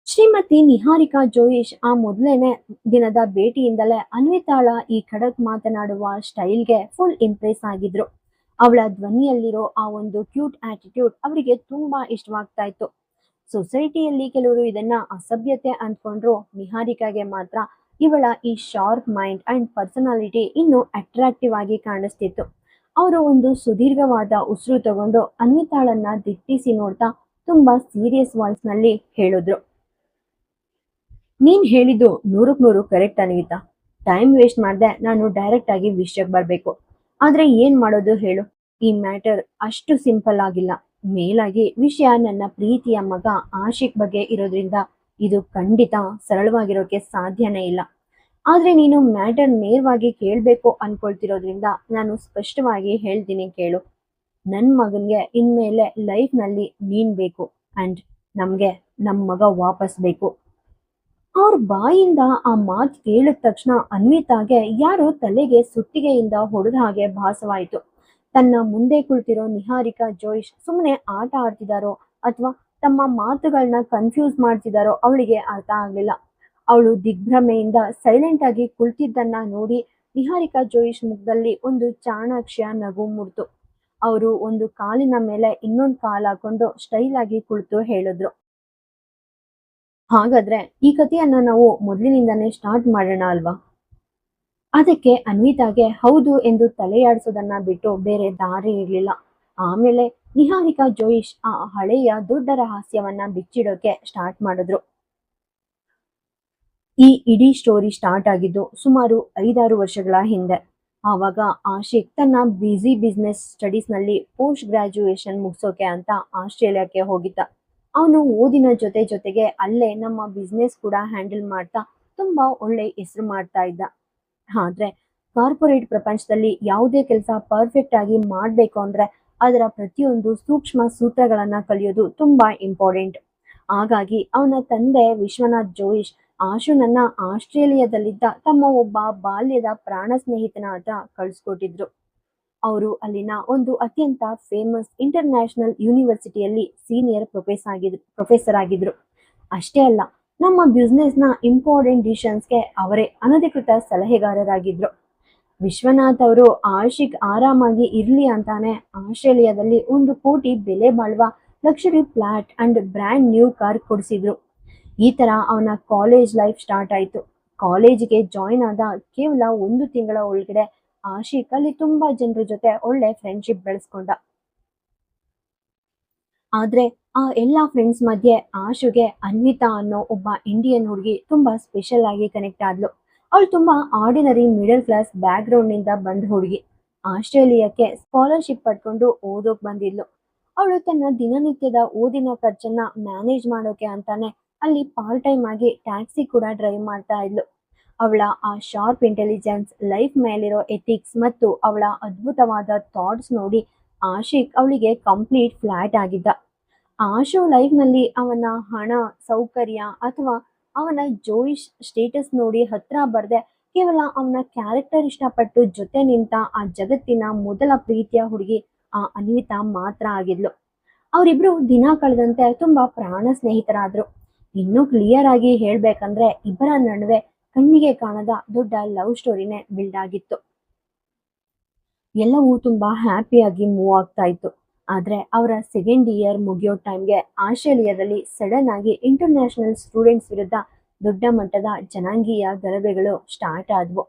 ಶ್ರೀಮತಿ ನಿಹಾರಿಕಾ ಜೋಯಿಶ್ ಆ ಮೊದಲನೇ ದಿನದ ಭೇಟಿಯಿಂದಲೇ ಅನ್ವಿತಾಳ ಈ ಖಡಕ್ ಮಾತನಾಡುವ ಸ್ಟೈಲ್ಗೆ ಫುಲ್ ಇಂಪ್ರೆಸ್ ಆಗಿದ್ರು. ಅವಳ ಧ್ವನಿಯಲ್ಲಿರೋ ಆ ಒಂದು ಕ್ಯೂಟ್ ಆಟಿಟ್ಯೂಡ್ ಅವರಿಗೆ ತುಂಬಾ ಇಷ್ಟವಾಗ್ತಾ ಇತ್ತು. ಸೊಸೈಟಿಯಲ್ಲಿ ಕೆಲವರು ಇದನ್ನ ಅಸಭ್ಯತೆ ಅಂದ್ಕೊಂಡ್ರು, ನಿಹಾರಿಕಾಗೆ ಮಾತ್ರ ಇವಳ ಈ ಶಾರ್ಪ್ ಮೈಂಡ್ ಅಂಡ್ ಪರ್ಸನಾಲಿಟಿ ಇನ್ನೂ ಅಟ್ರಾಕ್ಟಿವ್ ಆಗಿ ಕಾಣಿಸ್ತಿತ್ತು. ಅವರು ಒಂದು ಸುದೀರ್ಘವಾದ ಉಸಿರು ತಗೊಂಡು ಅನ್ವಿತಾಳನ್ನ ದಿಟ್ಟಿಸಿ ನೋಡ್ತಾ ತುಂಬಾ ಸೀರಿಯಸ್ ವಾಯ್ಸ್ ನಲ್ಲಿ ಹೇಳಿದ್ರು, ನೀನ್ ಹೇಳಿದ್ದು 100ಕ್ಕೆ 100 ಕರೆಕ್ಟ್ ಅನ್ವಿತಾ. ಟೈಮ್ ವೇಸ್ಟ್ ಮಾಡ್ದೆ ನಾನು ಡೈರೆಕ್ಟ್ ಆಗಿ ವಿಷಯಕ್ಕೆ ಬರ್ಬೇಕು. ಆದ್ರೆ ಏನ್ ಮಾಡೋದು ಹೇಳು, ಈ ಮ್ಯಾಟರ್ ಅಷ್ಟು ಸಿಂಪಲ್ ಆಗಿಲ್ಲ. ಮೇಲಾಗಿ ವಿಷಯ ನನ್ನ ಪ್ರೀತಿಯ ಮಗ ಆಶಿಕ್ ಬಗ್ಗೆ ಇರೋದ್ರಿಂದ ಇದು ಖಂಡಿತ ಸರಳವಾಗಿರೋಕೆ ಸಾಧ್ಯನೇ ಇಲ್ಲ. ಆದ್ರೆ ನೀನು ಮ್ಯಾಟರ್ ನೇರವಾಗಿ ಕೇಳಬೇಕು ಅನ್ಕೊಳ್ತಿರೋದ್ರಿಂದ ನಾನು ಸ್ಪಷ್ಟವಾಗಿ ಹೇಳ್ತೀನಿ ಕೇಳು. ನನ್ನ ಮಗನ್ಗೆ ಇನ್ಮೇಲೆ ಲೈಫ್ನಲ್ಲಿ ನೀನ್ ಬೇಕು ಅಂಡ್ ನಮ್ಗೆ ನಮ್ಮ ಮಗ ವಾಪಸ್ ಬೇಕು. ಅವ್ರ ಬಾಯಿಂದ ಆ ಮಾತು ಕೇಳಿದ ತಕ್ಷಣ ಅನ್ವಿತಾಗೆ ಯಾರೋ ತಲೆಗೆ ಸುತ್ತಿಗೆಯಿಂದ ಹೊಡೆದ ಹಾಗೆ ಭಾಸವಾಯಿತು. ತನ್ನ ಮುಂದೆ ಕುಳಿತಿರೋ ನಿಹಾರಿಕಾ ಜೋಯಿಶ್ ಸುಮ್ಮನೆ ಆಟ ಆಡ್ತಿದಾರೋ ಅಥವಾ ತಮ್ಮ ಮಾತುಗಳನ್ನ ಕನ್ಫ್ಯೂಸ್ ಮಾಡ್ತಿದಾರೋ ಅವಳಿಗೆ ಅರ್ಥ ಆಗ್ಲಿಲ್ಲ. ಅವಳು ದಿಗ್ಭ್ರಮೆಯಿಂದ ಸೈಲೆಂಟ್ ಆಗಿ ಕುಳಿತಿದ್ದನ್ನ ನೋಡಿ ನಿಹಾರಿಕಾ ಜೋಯಿಶ್ ಮುಖದಲ್ಲಿ ಒಂದು ಚಾಣಾಕ್ಷ ನಗು ಮೂಡ್ತು. ಅವರು ಒಂದು ಕಾಲಿನ ಮೇಲೆ ಇನ್ನೊಂದು ಕಾಲ್ ಹಾಕೊಂಡು ಸ್ಟೈಲ್ ಆಗಿ ಕುಳಿತು ಹೇಳಿದ್ರು, ಹಾಗಾದ್ರೆ ಈ ಕಥೆಯನ್ನ ನಾವು ಮೊದಲಿನಿಂದಾನೇ ಸ್ಟಾರ್ಟ್ ಮಾಡೋಣ ಅಲ್ವಾ? ಅದಕ್ಕೆ ಅನ್ವಿತಾಗೆ ಹೌದು ಎಂದು ತಲೆಯಾಡಿಸೋದನ್ನ ಬಿಟ್ಟು ಬೇರೆ ದಾರಿ ಇರಲಿಲ್ಲ. ಆಮೇಲೆ ನಿಹಾರಿಕಾ ಜೋಯಿಶ್ ಆ ಹಳೆಯ ದೊಡ್ಡ ರಹಸ್ಯವನ್ನ ಬಿಚ್ಚಿಡೋಕೆ ಸ್ಟಾರ್ಟ್ ಮಾಡಿದ್ರು. ಈ ಇಡೀ ಸ್ಟೋರಿ ಸ್ಟಾರ್ಟ್ ಆಗಿದ್ದು ಸುಮಾರು 5-6 ವರ್ಷಗಳ ಹಿಂದೆ. ಆವಾಗ ಆಶಿಕ್ ತನ್ನ ಬಿಸ್ನೆಸ್ ಸ್ಟಡೀಸ್ ನಲ್ಲಿ ಪೋಸ್ಟ್ ಗ್ರಾಜುಯೇಷನ್ ಮುಗಿಸೋಕೆ ಅಂತ ಆಸ್ಟ್ರೇಲಿಯಾಕ್ಕೆ ಹೋಗಿದ್ದ. ಅವನು ಓದಿನ ಜೊತೆಗೆ ಅಲ್ಲೇ ನಮ್ಮ ಬಿಸ್ನೆಸ್ ಕೂಡ ಹ್ಯಾಂಡಲ್ ಮಾಡ್ತಾ ತುಂಬಾ ಒಳ್ಳೆ ಹೆಸರು ಮಾಡ್ತಾ ಇದ್ದ. ಆದ್ರೆ ಕಾರ್ಪೊರೇಟ್ ಪ್ರಪಂಚದಲ್ಲಿ ಯಾವುದೇ ಕೆಲಸ ಪರ್ಫೆಕ್ಟ್ ಆಗಿ ಮಾಡ್ಬೇಕು ಅಂದ್ರೆ ಅದರ ಪ್ರತಿಯೊಂದು ಸೂಕ್ಷ್ಮ ಸೂತ್ರಗಳನ್ನ ಕಲಿಯೋದು ತುಂಬಾ ಇಂಪಾರ್ಟೆಂಟ್. ಹಾಗಾಗಿ ಅವನ ತಂದೆ ವಿಶ್ವನಾಥ್ ಜೋಯಿಶ್ ಆಶುನನ್ನ ಆಸ್ಟ್ರೇಲಿಯಾದಲ್ಲಿದ್ದ ತಮ್ಮ ಒಬ್ಬ ಬಾಲ್ಯದ ಪ್ರಾಣ ಸ್ನೇಹಿತನ ಹತ್ರ ಕಳಿಸ್ಕೊಟ್ಟಿದ್ರು. ಅವರು ಅಲ್ಲಿನ ಒಂದು ಅತ್ಯಂತ ಫೇಮಸ್ ಇಂಟರ್ನ್ಯಾಷನಲ್ ಯೂನಿವರ್ಸಿಟಿಯಲ್ಲಿ ಸೀನಿಯರ್ ಪ್ರೊಫೆಸರ್ ಆಗಿದ್ರು. ಅಷ್ಟೇ ಅಲ್ಲ, ನಮ್ಮ ಬಿಸ್ನೆಸ್ನ ಇಂಪಾರ್ಟೆಂಟ್ ಡಿಸಿಷನ್ಸ್ಗೆ ಅವರೇ ಅನಧಿಕೃತ ಸಲಹೆಗಾರರಾಗಿದ್ರು. ವಿಶ್ವನಾಥ್ ಅವರು ಆಶಿಕ್ ಆರಾಮಾಗಿ ಇರ್ಲಿ ಅಂತಾನೆ ಆಸ್ಟ್ರೇಲಿಯಾದಲ್ಲಿ 1 ಕೋಟಿ ಬೆಲೆ ಬಾಳುವ luxury flat and brand new car ಕೊಡಿಸಿದ್ರು. ಈ ತರ ಅವನ ಕಾಲೇಜ್ ಲೈಫ್ ಸ್ಟಾರ್ಟ್ ಆಯ್ತು. ಕಾಲೇಜಿಗೆ ಜಾಯಿನ್ ಆದ ಕೇವಲ 1 ತಿಂಗಳ ಒಳಗಡೆ ಆಶಿಕ್ ಅಲ್ಲಿ ತುಂಬಾ ಜನರ ಜೊತೆ ಒಳ್ಳೆ ಫ್ರೆಂಡ್ಶಿಪ್ ಬೆಳೆಸ್ಕೊಂಡ. ಆದ್ರೆ ಆ ಎಲ್ಲಾ ಫ್ರೆಂಡ್ಸ್ ಮಧ್ಯೆ ಆಶುಗೆ ಅನ್ವಿತಾ ಅನ್ನೋ ಒಬ್ಬ ಇಂಡಿಯನ್ ಹುಡುಗಿ ತುಂಬಾ ಸ್ಪೆಷಲ್ ಆಗಿ ಕನೆಕ್ಟ್ ಆದ್ಲು. ಅವಳು ತುಂಬಾ ordinary middle class back ground ನಿಂದ ಬಂದ ಹುಡುಗಿ. ಆಸ್ಟ್ರೇಲಿಯಾಕ್ಕೆ ಸ್ಕಾಲರ್ಶಿಪ್ ಪಡ್ಕೊಂಡು ಓದೋಕ್ ಬಂದಿದ್ಲು. ಅವಳು ತನ್ನ ದಿನನಿತ್ಯದ ಓದಿನ ಖರ್ಚನ್ನ ಮ್ಯಾನೇಜ್ ಮಾಡೋಕೆ ಅಂತಾನೆ ಅಲ್ಲಿ ಪಾರ್ಟ್ ಟೈಮ್ ಆಗಿ ಟ್ಯಾಕ್ಸಿ ಕೂಡ ಡ್ರೈವ್ ಮಾಡ್ತಾ ಇದ್ಲು. ಅವಳ ಆ ಶಾರ್ಪ್ ಇಂಟೆಲಿಜೆನ್ಸ್, ಲೈಫ್ ಮೇಲಿರೋ ಎಥಿಕ್ಸ್ ಮತ್ತು ಅವಳ ಅದ್ಭುತವಾದ ಥಾಟ್ಸ್ ನೋಡಿ ಆಶಿಕ್ ಅವಳಿಗೆ ಕಂಪ್ಲೀಟ್ ಫ್ಲಾಟ್ ಆಗಿದ್ದ. ಆಶು ಲೈಫ್ನಲ್ಲಿ ಅವನ ಹಣ, ಸೌಕರ್ಯ ಅಥವಾ ಅವನ ಜೋಯಿಶ್ ಸ್ಟೇಟಸ್ ನೋಡಿ ಹತ್ರ ಬರ್ದೆ ಕೇವಲ ಅವನ ಕ್ಯಾರೆಕ್ಟರ್ ಇಷ್ಟಪಟ್ಟು ಜೊತೆ ನಿಂತ ಆ ಜಗತ್ತಿನ ಮೊದಲ ಪ್ರೀತಿಯ ಹುಡುಗಿ ಆ ಅನ್ವಿತಾ ಮಾತ್ರ ಆಗಿದ್ಲು. ಅವರಿಬ್ರು ದಿನ ಕಳೆದಂತೆ ತುಂಬಾ ಪ್ರಾಣ ಸ್ನೇಹಿತರಾದ್ರು. ಇನ್ನೂ ಕ್ಲಿಯರ್ ಆಗಿ ಹೇಳ್ಬೇಕಂದ್ರೆ ಇಬ್ಬರ ನಡುವೆ ಕಣ್ಣಿಗೆ ಕಾಣದ ದೊಡ್ಡ ಲವ್ ಸ್ಟೋರಿನೇ ಬಿಲ್ಡ್ ಆಗಿತ್ತು. ಎಲ್ಲವೂ ತುಂಬಾ ಹ್ಯಾಪಿಯಾಗಿ ಮೂವ್ ಆಗ್ತಾ ಇತ್ತು. ಆದ್ರೆ ಅವರ ಸೆಕೆಂಡ್ ಇಯರ್ ಮುಗಿಯೋ ಟೈಮ್ಗೆ ಆಸ್ಟ್ರೇಲಿಯಾದಲ್ಲಿ ಸಡನ್ ಆಗಿ ಇಂಟರ್ನ್ಯಾಷನಲ್ ಸ್ಟೂಡೆಂಟ್ಸ್ ವಿರುದ್ಧ ದೊಡ್ಡ ಮಟ್ಟದ ಜನಾಂಗೀಯ ಗಲಭೆಗಳು ಸ್ಟಾರ್ಟ್ ಆದ್ವು.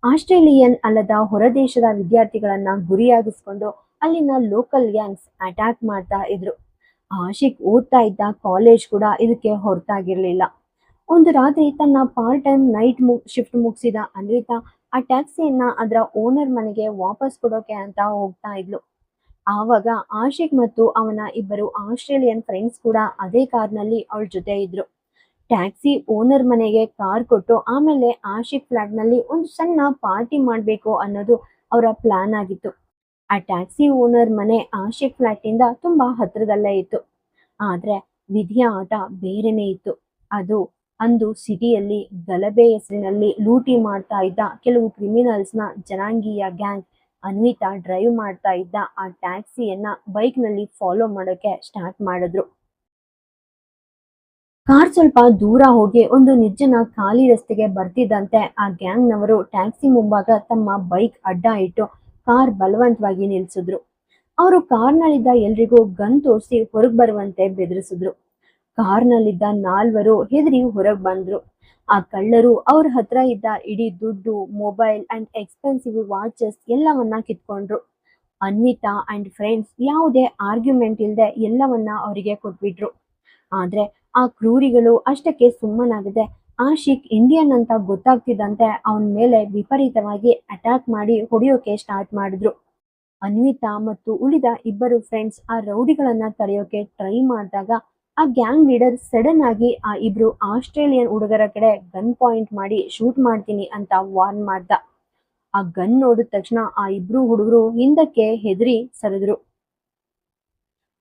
ಆಸ್ಟ್ರೇಲಿಯನ್ ಅಲ್ಲದ ಹೊರದೇಶದ ವಿದ್ಯಾರ್ಥಿಗಳನ್ನ ಗುರಿಯಾಗಿಸ್ಕೊಂಡು ಅಲ್ಲಿನ ಲೋಕಲ್ ಗ್ಯಾಂಗ್ಸ್ ಅಟ್ಯಾಕ್ ಮಾಡ್ತಾ ಇದ್ರು. ಆಶಿಕ್ ಓದ್ತಾ ಇದ್ದ ಕಾಲೇಜ್ ಕೂಡ ಇದಕ್ಕೆ ಹೊರತಾಗಿರ್ಲಿಲ್ಲ. ಒಂದು ರಾತ್ರಿ ತನ್ನ ಪಾರ್ಟ್ ಟೈಮ್ ನೈಟ್ ಶಿಫ್ಟ್ ಮುಗಿಸಿದ ಅನ್ವಿತಾ ಆ ಟ್ಯಾಕ್ಸಿಯನ್ನ ಅದರ ಓನರ್ ಮನೆಗೆ ವಾಪಸ್ ಕೊಡೋಕೆ ಅಂತ ಹೋಗ್ತಾ ಇದ್ಲು. ಆವಾಗ ಆಶಿಕ್ ಮತ್ತು ಅವನ ಇಬ್ಬರು ಆಸ್ಟ್ರೇಲಿಯನ್ ಫ್ರೆಂಡ್ಸ್ ಕೂಡ ಅದೇ ಕಾರ್ನಲ್ಲಿ ಅವಳ ಜೊತೆ ಇದ್ರು. ಟ್ಯಾಕ್ಸಿ ಓನರ್ ಮನೆಗೆ ಕಾರ್ ಕೊಟ್ಟು ಆಮೇಲೆ ಆಶಿಕ್ ಫ್ಲಾಟ್ ನಲ್ಲಿ ಒಂದು ಸಣ್ಣ ಪಾರ್ಟಿ ಮಾಡಬೇಕು ಅನ್ನೋದು ಅವರ ಪ್ಲಾನ್ ಆಗಿತ್ತು. ಆ ಟ್ಯಾಕ್ಸಿ ಓನರ್ ಮನೆ ಆಶಿಕ್ ಫ್ಲಾಟ್ ಇಂದ ತುಂಬಾ ಹತ್ರದಲ್ಲೇ ಇತ್ತು. ಆದ್ರೆ ವಿಧಿಯ ಆಟ ಬೇರೆನೇ ಇತ್ತು. ಅದು ಅಂದು ಸಿಟಿಯಲ್ಲಿ ಗಲಭೆ ಹೆಸರಿನಲ್ಲಿ ಲೂಟಿ ಮಾಡ್ತಾ ಇದ್ದ ಕೆಲವು ಕ್ರಿಮಿನಲ್ಸ್ನ ಜನಾಂಗೀಯ ಗ್ಯಾಂಗ್ ಅನ್ವಿತಾ ಡ್ರೈವ್ ಮಾಡ್ತಾ ಇದ್ದ ಆ ಟ್ಯಾಕ್ಸಿಯನ್ನ ಬೈಕ್ ನಲ್ಲಿ ಫಾಲೋ ಮಾಡೋಕೆ ಸ್ಟಾರ್ಟ್ ಮಾಡಿದ್ರು. ಕಾರ್ ಸ್ವಲ್ಪ ದೂರ ಹೋಗಿ ಒಂದು ನಿರ್ಜನ ಖಾಲಿ ರಸ್ತೆಗೆ ಬರ್ತಿದ್ದಂತೆ ಆ ಗ್ಯಾಂಗ್ನವರು ಟ್ಯಾಕ್ಸಿ ಮುಂಭಾಗ ತಮ್ಮ ಬೈಕ್ ಅಡ್ಡ ಇಟ್ಟು ಕಾರ್ ಬಲವಂತವಾಗಿ ನಿಲ್ಸಿದ್ರು. ಅವರು ಕಾರ್ನಲ್ಲಿದ್ದ ಎಲ್ರಿಗೂ ಗನ್ ತೋರಿಸಿ ಹೊರಗ್ ಬರುವಂತೆ ಬೆದರಿಸಿದ್ರು. ಕಾರ್ನಲ್ಲಿದ್ದ 4 ಹೆದರಿ ಹೊರಗ್ ಬಂದ್ರು. ಆ ಕಳ್ಳರು ಅವ್ರ ಹತ್ರ ಇದ್ದ ಇಡೀ ದುಡ್ಡು, ಮೊಬೈಲ್ ಅಂಡ್ ಎಕ್ಸ್ಪೆನ್ಸಿವ್ ವಾಚಸ್ ಎಲ್ಲವನ್ನ ಕಿತ್ಕೊಂಡ್ರು. ಅನ್ವಿತಾ ಅಂಡ್ ಫ್ರೆಂಡ್ಸ್ ಯಾವುದೇ ಆರ್ಗ್ಯುಮೆಂಟ್ ಇಲ್ಲದೆ ಎಲ್ಲವನ್ನ ಅವರಿಗೆ ಕೊಟ್ಬಿಟ್ರು. ಆದ್ರೆ ಆ ಕ್ರೂರಿಗಳು ಅಷ್ಟಕ್ಕೆ ಸುಮ್ಮನಾಗದೆ ಆಶಿಕ್ ಇಂಡಿಯನ್ ಅಂತ ಗೊತ್ತಾಗ್ತಿದ್ದಂತೆ ಅವನ ಮೇಲೆ ವಿಪರೀತವಾಗಿ ಅಟ್ಯಾಕ್ ಮಾಡಿ ಹೊಡೆಯೋಕೆ ಸ್ಟಾರ್ಟ್ ಮಾಡಿದ್ರು. ಅನ್ವಿತಾ ಮತ್ತು ಉಳಿದ ಇಬ್ಬರು ಫ್ರೆಂಡ್ಸ್ ಆ ರೌಡಿಗಳನ್ನ ತಡೆಯೋಕೆ ಟ್ರೈ ಮಾಡಿದಾಗ ಆ ಗ್ಯಾಂಗ್ ಲೀಡರ್ ಸಡನ್ ಆಗಿ ಆ ಇಬ್ರು ಆಸ್ಟ್ರೇಲಿಯನ್ ಹುಡುಗರ ಕಡೆ ಗನ್ ಪಾಯಿಂಟ್ ಮಾಡಿ ಶೂಟ್ ಮಾಡ್ತೀನಿ ಅಂತ ವಾರ್ನ್ ಮಾಡ್ದ. ಆ ಗನ್ ನೋಡಿದ ತಕ್ಷಣ ಆ ಇಬ್ರು ಹುಡುಗರು ಹಿಂದಕ್ಕೆ ಹೆದರಿ ಸರಿದ್ರು.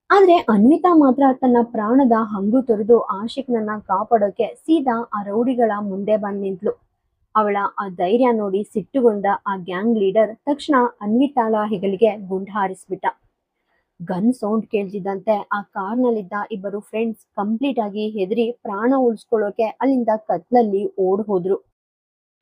ಆದ್ರೆ ಅನ್ವಿತಾ ಮಾತ್ರ ತನ್ನ ಪ್ರಾಣದ ಹಂಗು ತೊರೆದು ಆಶಿಕ್ನನ್ನ ಕಾಪಾಡೋಕೆ ಸೀದಾ ಆ ರೌಡಿಗಳ ಮುಂದೆ ಬಂದ್ ನಿಂತ್ಲು. ಅವಳ ಆ ಧೈರ್ಯ ನೋಡಿ ಸಿಟ್ಟುಗೊಂಡ ಆ ಗ್ಯಾಂಗ್ ಲೀಡರ್ ತಕ್ಷಣ ಅನ್ವಿತಾಳ ಹೆಗಲಿಗೆ ಗುಂಡು ಹಾರಿಸ್ಬಿಟ್ಟ. ಗನ್ ಸೌಂಡ್ ಕೇಳ್ತಿದ್ದಂತೆ ಆ ಕಾರ್ನಲ್ಲಿದ್ದ ಇಬ್ಬರು ಫ್ರೆಂಡ್ಸ್ ಕಂಪ್ಲೀಟ್ ಆಗಿ ಹೆದರಿ ಪ್ರಾಣ ಉಳಿಸ್ಕೊಳ್ಳೋಕೆ ಅಲ್ಲಿಂದ ಕತ್ಲಲ್ಲಿ ಓಡ್ ಹೋದ್ರು.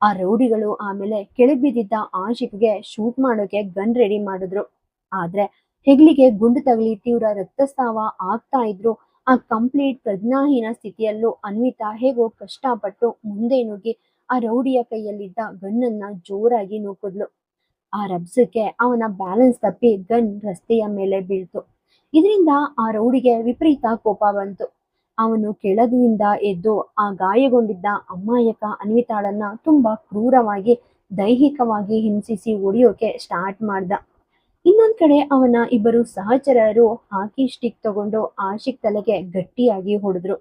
ಆ ರೌಡಿಗಳು ಆಮೇಲೆ ಕೆಳಬಿದ್ದಿದ್ದ ಆಶಿಕ್ಗೆ ಶೂಟ್ ಮಾಡೋಕೆ ಗನ್ ರೆಡಿ ಮಾಡಿದ್ರು. ಆದ್ರೆ ಹೆಗ್ಲಿಗೆ ಗುಂಡು ತಗಲಿ ತೀವ್ರ ರಕ್ತಸ್ರಾವ ಆಗ್ತಾ ಇದ್ರು. ಆ ಕಂಪ್ಲೀಟ್ ಪ್ರಜ್ಞಾಹೀನ ಸ್ಥಿತಿಯಲ್ಲೂ ಅನ್ವಿತಾ ಹೇಗೋ ಕಷ್ಟಪಟ್ಟು ಮುಂದೆ ನುಗ್ಗಿ ಆ ರೌಡಿಯ ಕೈಯಲ್ಲಿದ್ದ ಗನ್ನನ್ನ ಜೋರಾಗಿ ನೂಕಿದ್ಲು. ಆ ರಭಸಕ್ಕೆ ಅವನ ಬ್ಯಾಲೆನ್ಸ್ ತಪ್ಪಿ ಗನ್ ರಸ್ತೆಯ ಮೇಲೆ ಬೀಳ್ತು. ಇದರಿಂದ ಆ ರೌಡಿಗೆ ವಿಪರೀತ ಕೋಪ ಬಂತು. ಅವನು ಕೆಳಗಿನಿಂದ ಎದ್ದು ಆ ಗಾಯಗೊಂಡಿದ್ದ ಅಮಾಯಕ ಅನ್ವಿತಾಳನ್ನ ತುಂಬಾ ಕ್ರೂರವಾಗಿ ದೈಹಿಕವಾಗಿ ಹಿಂಸಿಸಿ ಹೊಡೆಯೋಕೆ ಸ್ಟಾರ್ಟ್ ಮಾಡ್ದ. ಇನ್ನೊಂದ್ ಕಡೆ ಅವನ ಇಬ್ಬರು ಸಹಚರರು ಹಾಕಿ ಸ್ಟಿಕ್ ತಗೊಂಡು ಆಶಿಕ್ ತಲೆಗೆ ಗಟ್ಟಿಯಾಗಿ ಹೊಡೆದ್ರು.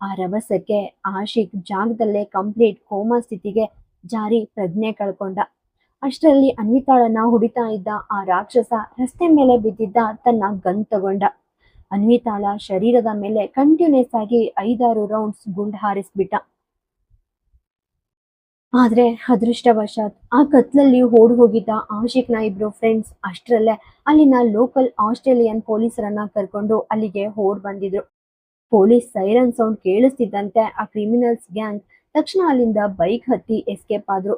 ಆ ರಭಸಕ್ಕೆ ಆಶಿಕ್ ಜಾಗದಲ್ಲೇ ಕಂಪ್ಲೀಟ್ ಕೋಮಾ ಸ್ಥಿತಿಗೆ ಜಾರಿ ಪ್ರಜ್ಞೆ ಕಳ್ಕೊಂಡ. ಅಷ್ಟರಲ್ಲಿ ಅನ್ವಿತಾಳನ್ನ ಹೊಡಿತಾ ಇದ್ದ ಆ ರಾಕ್ಷಸ ರಸ್ತೆ ಮೇಲೆ ಬಿದ್ದಿದ್ದ ತನ್ನ ಗನ್ ತಗೊಂಡ. ಅನ್ವಿತಾಳ ಶರೀರದ ಮೇಲೆ ಕಂಟಿನ್ಯೂಸ್ ಆಗಿ 5-6 ರೌಂಡ್ಸ್ ಗುಂಡ್ ಹಾರಿಸ್ಬಿಟ್ಟ. ಆದ್ರೆ ಅದೃಷ್ಟವಶಾತ್ ಆ ಕತ್ಲಲ್ಲಿ ಓಡ್ ಹೋಗಿದ್ದ ಆಶಿಕ್ನ ಇಬ್ರು ಫ್ರೆಂಡ್ಸ್ ಅಷ್ಟರಲ್ಲೇ ಅಲ್ಲಿನ ಲೋಕಲ್ ಆಸ್ಟ್ರೇಲಿಯನ್ ಪೊಲೀಸರನ್ನ ಕರ್ಕೊಂಡು ಅಲ್ಲಿಗೆ ಓಡ್ ಬಂದಿದ್ರು. ಪೊಲೀಸ್ ಸೈರನ್ ಸೌಂಡ್ ಕೇಳಿಸ್ತಿದ್ದಂತೆ ಆ ಕ್ರಿಮಿನಲ್ಸ್ ಗ್ಯಾಂಗ್ ತಕ್ಷಣ ಅಲ್ಲಿಂದ ಬೈಕ್ ಹತ್ತಿ ಎಸ್ಕೇಪ್ ಆದ್ರು.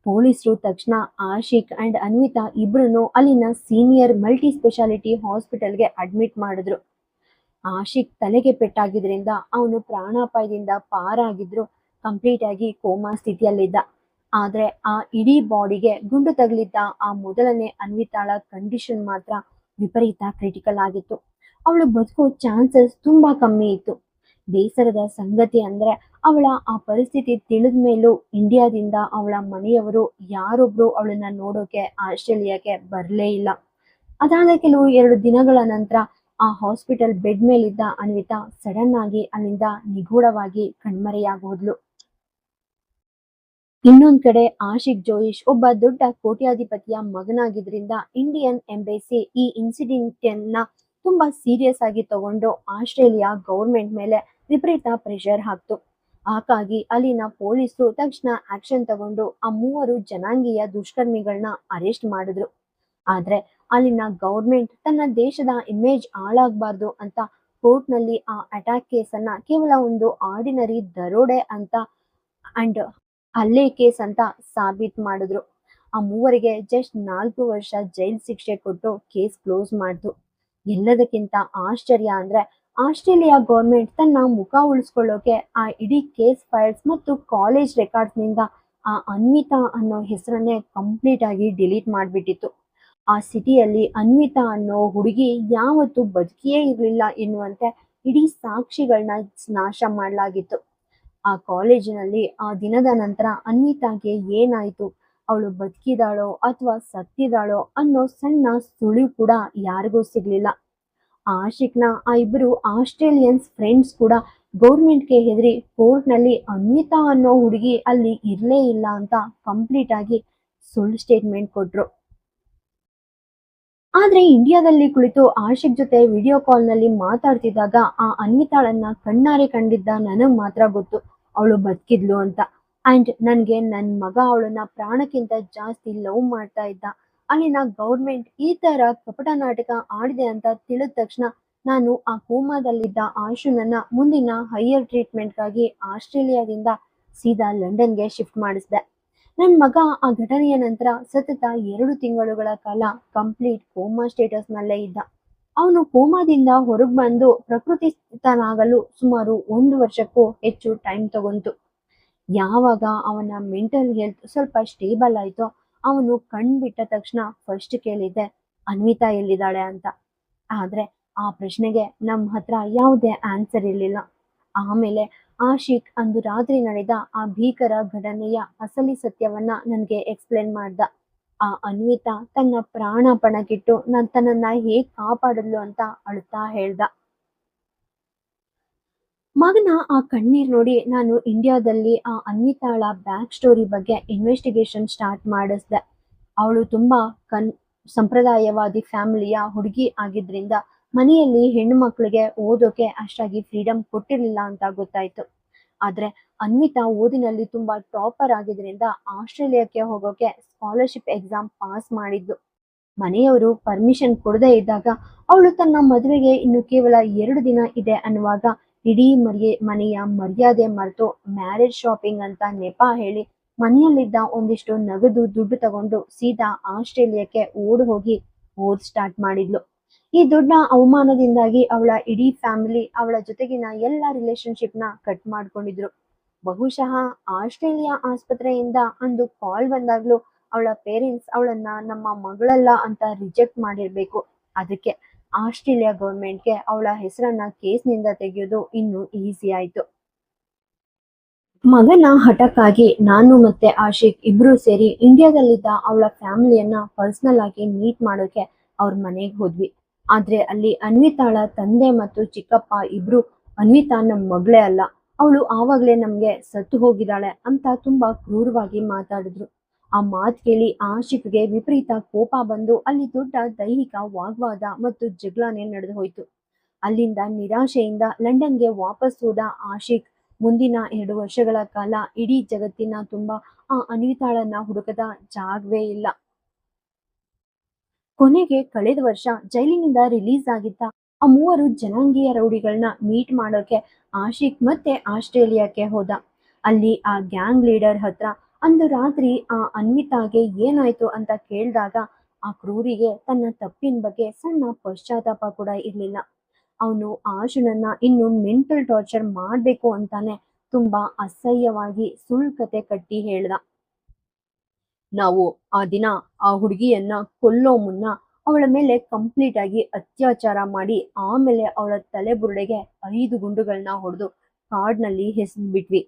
ಪೊಲೀಸರು ತಕ್ಷಣ ಆಶಿಕ್ ಅಂಡ್ ಅನ್ವಿತಾ ಇಬ್ರನ್ನು ಅಲ್ಲಿನ ಸೀನಿಯರ್ ಮಲ್ಟಿ ಸ್ಪೆಷಾಲಿಟಿ ಹಾಸ್ಪಿಟಲ್ಗೆ ಅಡ್ಮಿಟ್ ಮಾಡಿದ್ರು. ಆಶಿಕ್ ತಲೆಗೆ ಪೆಟ್ಟಾಗಿದ್ರಿಂದ ಅವನು ಪ್ರಾಣಾಪಾಯದಿಂದ ಪಾರಾಗಿದ್ರು ಕಂಪ್ಲೀಟ್ ಆಗಿ ಕೋಮಾ ಸ್ಥಿತಿಯಲ್ಲಿದ್ದ. ಆದ್ರೆ ಆ ಇಡೀ ಬಾಡಿಗೆ ಗುಂಡು ತಗಲಿದ್ದ ಆ ಮೊದಲನೇ ಅನ್ವಿತಾಳ ಕಂಡೀಷನ್ ಮಾತ್ರ ವಿಪರೀತ ಕ್ರಿಟಿಕಲ್ ಆಗಿತ್ತು. ಅವಳು ಬದುಕೋ ಚಾನ್ಸಸ್ ತುಂಬಾ ಕಮ್ಮಿ ಇತ್ತು. ಬೇಸರದ ಸಂಗತಿ ಅಂದ್ರೆ ಅವಳ ಆ ಪರಿಸ್ಥಿತಿ ತಿಳಿದ ಮೇಲೂ ಇಂಡಿಯಾದಿಂದ ಅವಳ ಮನೆಯವರು ಯಾರೊಬ್ರು ಅವಳನ್ನ ನೋಡೋಕೆ ಆಸ್ಟ್ರೇಲಿಯಾಕ್ಕೆ ಬರಲೇ ಇಲ್ಲ. ಅದಾದ ಕೆಲವು 2 ದಿನಗಳ ನಂತರ ಆ ಹಾಸ್ಪಿಟಲ್ ಬೆಡ್ ಮೇಲಿದ್ದ ಅನ್ವಿತಾ ಸಡನ್ ಆಗಿ ಅಲ್ಲಿಂದ ನಿಗೂಢವಾಗಿ ಕಣ್ಮರೆಯಾಗೋದ್ಲು. ಇನ್ನೊಂದ್ ಕಡೆ ಆಶಿಕ್ ಜೋಯಿಶ್ ಒಬ್ಬ ದೊಡ್ಡ ಕೋಟ್ಯಾಧಿಪತಿಯ ಮಗನಾಗಿದ್ರಿಂದ ಇಂಡಿಯನ್ ಎಂಬೆಸಿ ಈ ಇನ್ಸಿಡೆಂಟ್ ತುಂಬಾ ಸೀರಿಯಸ್ ಆಗಿ ತಗೊಂಡು ಆಸ್ಟ್ರೇಲಿಯಾ ಗೌರ್ಮೆಂಟ್ ಮೇಲೆ ವಿಪರೀತ ಪ್ರೆಷರ್ ಹಾಕ್ತು. ಹಾಗಾಗಿ ಅಲ್ಲಿನ ಪೊಲೀಸರು ತಕ್ಷಣ ಆಕ್ಷನ್ ತಗೊಂಡು ಆ 3 ಜನಾಂಗೀಯ ದುಷ್ಕರ್ಮಿಗಳನ್ನ ಅರೆಸ್ಟ್ ಮಾಡಿದ್ರು. ಆದ್ರೆ ಅಲ್ಲಿನ ಗೌರ್ಮೆಂಟ್ ತನ್ನ ದೇಶದ ಇಮೇಜ್ ಹಾಳಾಗಬಾರ್ದು ಅಂತ ಕೋರ್ಟ್ ನಲ್ಲಿ ಆ ಅಟ್ಯಾಕ್ ಕೇಸನ್ನ ಕೇವಲ ಒಂದು ಆರ್ಡಿನರಿ ದರೋಡೆ ಅಂತ ಅಂಡ್ ಹಲ್ಲೆ ಕೇಸ್ ಅಂತ ಸಾಬೀತ್ ಮಾಡಿದ್ರು. ಆ 3ರಿಗೆ ಜಸ್ಟ್ 4 ವರ್ಷ ಜೈಲ್ ಶಿಕ್ಷೆ ಕೊಟ್ಟು ಕೇಸ್ ಕ್ಲೋಸ್ ಮಾಡ್ತು. ಎಲ್ಲದಕ್ಕಿಂತ ಆಶ್ಚರ್ಯ ಅಂದ್ರೆ ಆಸ್ಟ್ರೇಲಿಯಾ ಗೌರ್ಮೆಂಟ್ ತನ್ನ ಮುಖ ಉಳಿಸ್ಕೊಳ್ಳೋಕೆ ಆ ಇಡೀ ಕೇಸ್ ಫೈಲ್ಸ್ ಮತ್ತು ಕಾಲೇಜ್ ರೆಕಾರ್ಡ್ಸ್ ನಿಂದ ಆ ಅನ್ವಿತಾ ಅನ್ನೋ ಹೆಸರನ್ನೇ ಕಂಪ್ಲೀಟ್ ಆಗಿ ಡಿಲೀಟ್ ಮಾಡಿಬಿಟ್ಟಿತ್ತು. ಆ ಸಿಟಿಯಲ್ಲಿ ಅನ್ವಿತಾ ಅನ್ನೋ ಹುಡುಗಿ ಯಾವತ್ತೂ ಬದುಕಿಯೇ ಇರಲಿಲ್ಲ ಎನ್ನುವಂತೆ ಇಡೀ ಸಾಕ್ಷಿಗಳನ್ನ ನಾಶ ಮಾಡಲಾಗಿತ್ತು. ಆ ಕಾಲೇಜಿನಲ್ಲಿ ಆ ದಿನದ ನಂತರ ಅನ್ವಿತಾಗೆ ಏನಾಯ್ತು, ಅವಳು ಬದುಕಿದಾಳೋ ಅಥವಾ ಸತ್ತಿದಾಳೋ ಅನ್ನೋ ಸಣ್ಣ ಸುಳಿವು ಕೂಡ ಯಾರಿಗೂ ಸಿಗ್ಲಿಲ್ಲ. ಆಶಿಕ್ನ ಆ ಇಬ್ಬರು ಆಸ್ಟ್ರೇಲಿಯನ್ಸ್ ಫ್ರೆಂಡ್ಸ್ ಕೂಡ ಗೌರ್ಮೆಂಟ್ಗೆ ಹೆದರಿ ಕೋರ್ಟ್ನಲ್ಲಿ ಅನ್ವಿತಾ ಅನ್ನೋ ಹುಡುಗಿ ಅಲ್ಲಿ ಇರ್ಲೇ ಇಲ್ಲ ಅಂತ ಕಂಪ್ಲೀಟ್ ಆಗಿ ಸುಳ್ಳು ಸ್ಟೇಟ್ಮೆಂಟ್ ಕೊಟ್ರು. ಆದ್ರೆ ಇಂಡಿಯಾದಲ್ಲಿ ಕುಳಿತು ಆಶಿಕ್ ಜೊತೆ ವಿಡಿಯೋ ಕಾಲ್ ನಲ್ಲಿ ಮಾತಾಡ್ತಿದ್ದಾಗ ಆ ಅನ್ವಿತಾಳನ್ನ ಕಣ್ಣಾರೆ ಕಂಡಿದ್ದ ನನಗ್ ಮಾತ್ರ ಗೊತ್ತು ಅವಳು ಬದುಕಿದ್ಲು ಅಂತ. ಅಂಡ್ ನನ್ಗೆ ನನ್ ಮಗ ಅವಳನ್ನ ಪ್ರಾಣಕ್ಕಿಂತ ಜಾಸ್ತಿ ಲವ್ ಮಾಡ್ತಾ ಇದ್ದ. ಅಲ್ಲಿನ ಗೌರ್ಮೆಂಟ್ ಈ ತರ ಕಪಟ ನಾಟಕ ಆಡಿದೆ ಅಂತ ತಿಳಿದ ತಕ್ಷಣ ನಾನು ಆ ಕೋಮಾದಲ್ಲಿದ್ದ ಆಶುನನ್ನ ಮುಂದಿನ ಹೈಯರ್ ಟ್ರೀಟ್ಮೆಂಟ್ಗಾಗಿ ಆಸ್ಟ್ರೇಲಿಯಾದಿಂದ ಸೀದಾ ಲಂಡನ್ಗೆ ಶಿಫ್ಟ್ ಮಾಡಿಸ್ದೆ. ನನ್ ಮಗ ಆ ಘಟನೆಯ ನಂತರ ಸತತ 2 ತಿಂಗಳುಗಳ ಕಾಲ ಕಂಪ್ಲೀಟ್ ಕೋಮಾ ಸ್ಟೇಟಸ್ ನಲ್ಲೇ ಇದ್ದ. ಅವನು ಕೋಮಾದಿಂದ ಹೊರಗೆ ಬಂದು ಪ್ರಕೃತಿ ಸ್ಥಿತನಾಗಲು ಸುಮಾರು 1 ವರ್ಷಕ್ಕೂ ಹೆಚ್ಚು ಟೈಮ್ ತಗೊಂತು. ಯಾವಾಗ ಅವನ ಮೆಂಟಲ್ ಹೆಲ್ತ್ ಸ್ವಲ್ಪ ಸ್ಟೇಬಲ್ ಆಯ್ತೋ ಅವನು ಕಣ್ಬಿಟ್ಟ ತಕ್ಷಣ ಫಸ್ಟ್ ಕೇಳಿದ್ದೆ ಅನ್ವಿತಾ ಎಲ್ಲಿದ್ದಾಳೆ ಅಂತ. ಆದ್ರೆ ಆ ಪ್ರಶ್ನೆಗೆ ನಮ್ಮ ಹತ್ರ ಯಾವುದೇ ಆನ್ಸರ್ ಇರಲಿಲ್ಲ. ಆಮೇಲೆ ಆಶಿಕ್ ಅಂದು ರಾತ್ರಿ ನಡೆದ ಆ ಭೀಕರ ಘಟನೆಯ ಅಸಲಿ ಸತ್ಯವನ್ನ ನನಗೆ ಎಕ್ಸ್ಪ್ಲೇನ್ ಮಾಡ್ದ. ಆ ಅನ್ವಿತಾ ತನ್ನ ಪ್ರಾಣ ಪಣಕ್ಕಿಟ್ಟು ತನ್ನನ್ನ ಹೇಗ್ ಕಾಪಾಡಲು ಅಂತ ಅಳ್ತಾ ಹೇಳ್ದ. ಮಗನ ಆ ಕಣ್ಣೀರ್ ನೋಡಿ ನಾನು ಇಂಡಿಯಾದಲ್ಲಿ ಆ ಅನ್ವಿತಾಳ ಬ್ಯಾಕ್ ಸ್ಟೋರಿ ಬಗ್ಗೆ ಇನ್ವೆಸ್ಟಿಗೇಷನ್ ಸ್ಟಾರ್ಟ್ ಮಾಡಿಸ್ದೆ. ಅವಳು ತುಂಬಾ ಸಂಪ್ರದಾಯವಾದಿ ಫ್ಯಾಮಿಲಿಯ ಹುಡುಗಿ ಆಗಿದ್ರಿಂದ ಮನೆಯಲ್ಲಿ ಹೆಣ್ಣು ಮಕ್ಕಳಿಗೆ ಓದೋಕೆ ಅಷ್ಟಾಗಿ ಫ್ರೀಡಮ್ ಕೊಟ್ಟಿರ್ಲಿಲ್ಲ ಅಂತ ಗೊತ್ತಾಯ್ತು. ಆದ್ರೆ ಅನ್ವಿತಾ ಓದಿನಲ್ಲಿ ತುಂಬಾ ಟಾಪರ್ ಆಗಿದ್ರಿಂದ ಆಸ್ಟ್ರೇಲಿಯಾಕ್ಕೆ ಹೋಗೋಕೆ ಸ್ಕಾಲರ್ಶಿಪ್ ಎಕ್ಸಾಮ್ ಪಾಸ್ ಮಾಡಿದ್ಲು. ಮನೆಯವರು ಪರ್ಮಿಷನ್ ಕೊಡದೇ ಇದ್ದಾಗ ಅವಳು ತನ್ನ ಮದುವೆಗೆ ಇನ್ನು ಕೇವಲ 2 ದಿನ ಇದೆ ಅನ್ನುವಾಗ ಇಡೀ ಮನೆಯ ಮರ್ಯಾದೆ ಮರೆತು ಮ್ಯಾರೇಜ್ ಶಾಪಿಂಗ್ ಅಂತ ನೆಪ ಹೇಳಿ ಮನೆಯಲ್ಲಿದ್ದ ಒಂದಿಷ್ಟು ನಗದು ದುಡ್ಡು ತಗೊಂಡು ಸೀದಾ ಆಸ್ಟ್ರೇಲಿಯಾಕ್ಕೆ ಓಡ್ ಹೋಗಿ ಓದ್ ಸ್ಟಾರ್ಟ್ ಮಾಡಿದ್ಲು. ಈ ದೊಡ್ಡ ಅವಮಾನದಿಂದಾಗಿ ಅವಳ ಇಡೀ ಫ್ಯಾಮಿಲಿ ಅವಳ ಜೊತೆಗಿನ ಎಲ್ಲ ರಿಲೇಶನ್ಶಿಪ್ನ ಕಟ್ ಮಾಡ್ಕೊಂಡಿದ್ರು. ಬಹುಶಃ ಆಸ್ಟ್ರೇಲಿಯಾ ಆಸ್ಪತ್ರೆಯಿಂದ ಅಂದು ಕಾಲ್ ಬಂದಾಗ್ಲೂ ಅವಳ ಪೇರೆಂಟ್ಸ್ ಅವಳನ್ನ ನಮ್ಮ ಮಗಳಲ್ಲ ಅಂತ ರಿಜೆಕ್ಟ್ ಮಾಡಿರ್ಬೇಕು. ಅದಕ್ಕೆ ಆಸ್ಟ್ರೇಲಿಯಾ ಗೌರ್ಮೆಂಟ್ಗೆ ಅವಳ ಹೆಸರನ್ನ ಕೇಸ್ನಿಂದ ತೆಗೆಯೋದು ಇನ್ನೂ ಈಸಿ ಆಯ್ತು. ಮಗನ ಹಠಕ್ಕಾಗಿ ನಾನು ಮತ್ತೆ ಆಶಿಕ್ ಇಬ್ರು ಸೇರಿ ಇಂಡಿಯಾದಲ್ಲಿದ್ದ ಅವಳ ಫ್ಯಾಮಿಲಿಯನ್ನ ಪರ್ಸನಲ್ ಆಗಿ ಮೀಟ್ ಮಾಡೋಕೆ ಅವ್ರ ಮನೆಗೆ ಹೋದ್ವಿ. ಆದ್ರೆ ಅಲ್ಲಿ ಅನ್ವಿತಾಳ ತಂದೆ ಮತ್ತು ಚಿಕ್ಕಪ್ಪ ಇಬ್ರು ಅನ್ವಿತಾ ನಮ್ ಮಗಳೇ ಅಲ್ಲ, ಅವಳು ಆವಾಗ್ಲೇ ನಮ್ಗೆ ಸತ್ತು ಹೋಗಿದ್ದಾಳೆ ಅಂತ ತುಂಬಾ ಕ್ರೂರವಾಗಿ ಮಾತಾಡಿದ್ರು. ಆ ಮಾತು ಕೇಳಿ ಆಶಿಕ್ಗೆ ವಿಪರೀತ ಕೋಪ ಬಂದು ಅಲ್ಲಿ ದೊಡ್ಡ ದೈಹಿಕ ವಾಗ್ವಾದ ಮತ್ತು ಜಗಳನೆ ನಡೆದು ಹೋಯ್ತು. ಅಲ್ಲಿಂದ ನಿರಾಶೆಯಿಂದ ಲಂಡನ್ಗೆ ವಾಪಸ್ ಹೋದ ಆಶಿಕ್ ಮುಂದಿನ 2 ವರ್ಷಗಳ ಕಾಲ ಇಡೀ ಜಗತ್ತಿನ ತುಂಬಾ ಆ ಅನ್ವಿತಾಳನ್ನ ಹುಡುಕದ ಜಾಗವೇ ಇಲ್ಲ. ಕೊನೆಗೆ ಕಳೆದ ವರ್ಷ ಜೈಲಿನಿಂದ ರಿಲೀಸ್ ಆಗಿದ್ದ ಆ 3 ಜನಾಂಗೀಯ ರೌಡಿಗಳನ್ನ ಮೀಟ್ ಮಾಡೋಕೆ ಆಶಿಕ್ ಮತ್ತೆ ಆಸ್ಟ್ರೇಲಿಯಾಕ್ಕೆ ಹೋದ. ಅಲ್ಲಿ ಆ ಗ್ಯಾಂಗ್ ಲೀಡರ್ ಹತ್ರ ಅಂದು ರಾತ್ರಿ ಆ ಅನ್ವಿತಾಗೆ ಏನಾಯ್ತು ಅಂತ ಕೇಳಿದಾಗ ಆ ಕ್ರೂರಿಗೆ ತನ್ನ ತಪ್ಪಿನ ಬಗ್ಗೆ ಸಣ್ಣ ಪಶ್ಚಾತ್ತಾಪ ಕೂಡ ಇರ್ಲಿಲ್ಲ. ಅವನು ಆಶುನನ್ನ ಇನ್ನು ಮೆಂಟಲ್ ಟಾರ್ಚರ್ ಮಾಡ್ಬೇಕು ಅಂತಾನೆ ತುಂಬಾ ಅಸಹ್ಯವಾಗಿ ಸುಳ್ಳು ಕತೆ ಕಟ್ಟಿ ಹೇಳ್ದ. ನಾವು ಆ ದಿನ ಆ ಹುಡುಗಿಯನ್ನ ಕೊಲ್ಲೋ ಮುನ್ನ ಅವಳ ಮೇಲೆ ಕಂಪ್ಲೀಟ್ ಆಗಿ ಅತ್ಯಾಚಾರ ಮಾಡಿ ಆಮೇಲೆ ಅವಳ ತಲೆ ಬುರುಡೆಗೆ 5 ಗುಂಡುಗಳನ್ನ ಹೊಡೆದು ಕಾಡ್ನಲ್ಲಿ ಬಿಟ್ವಿ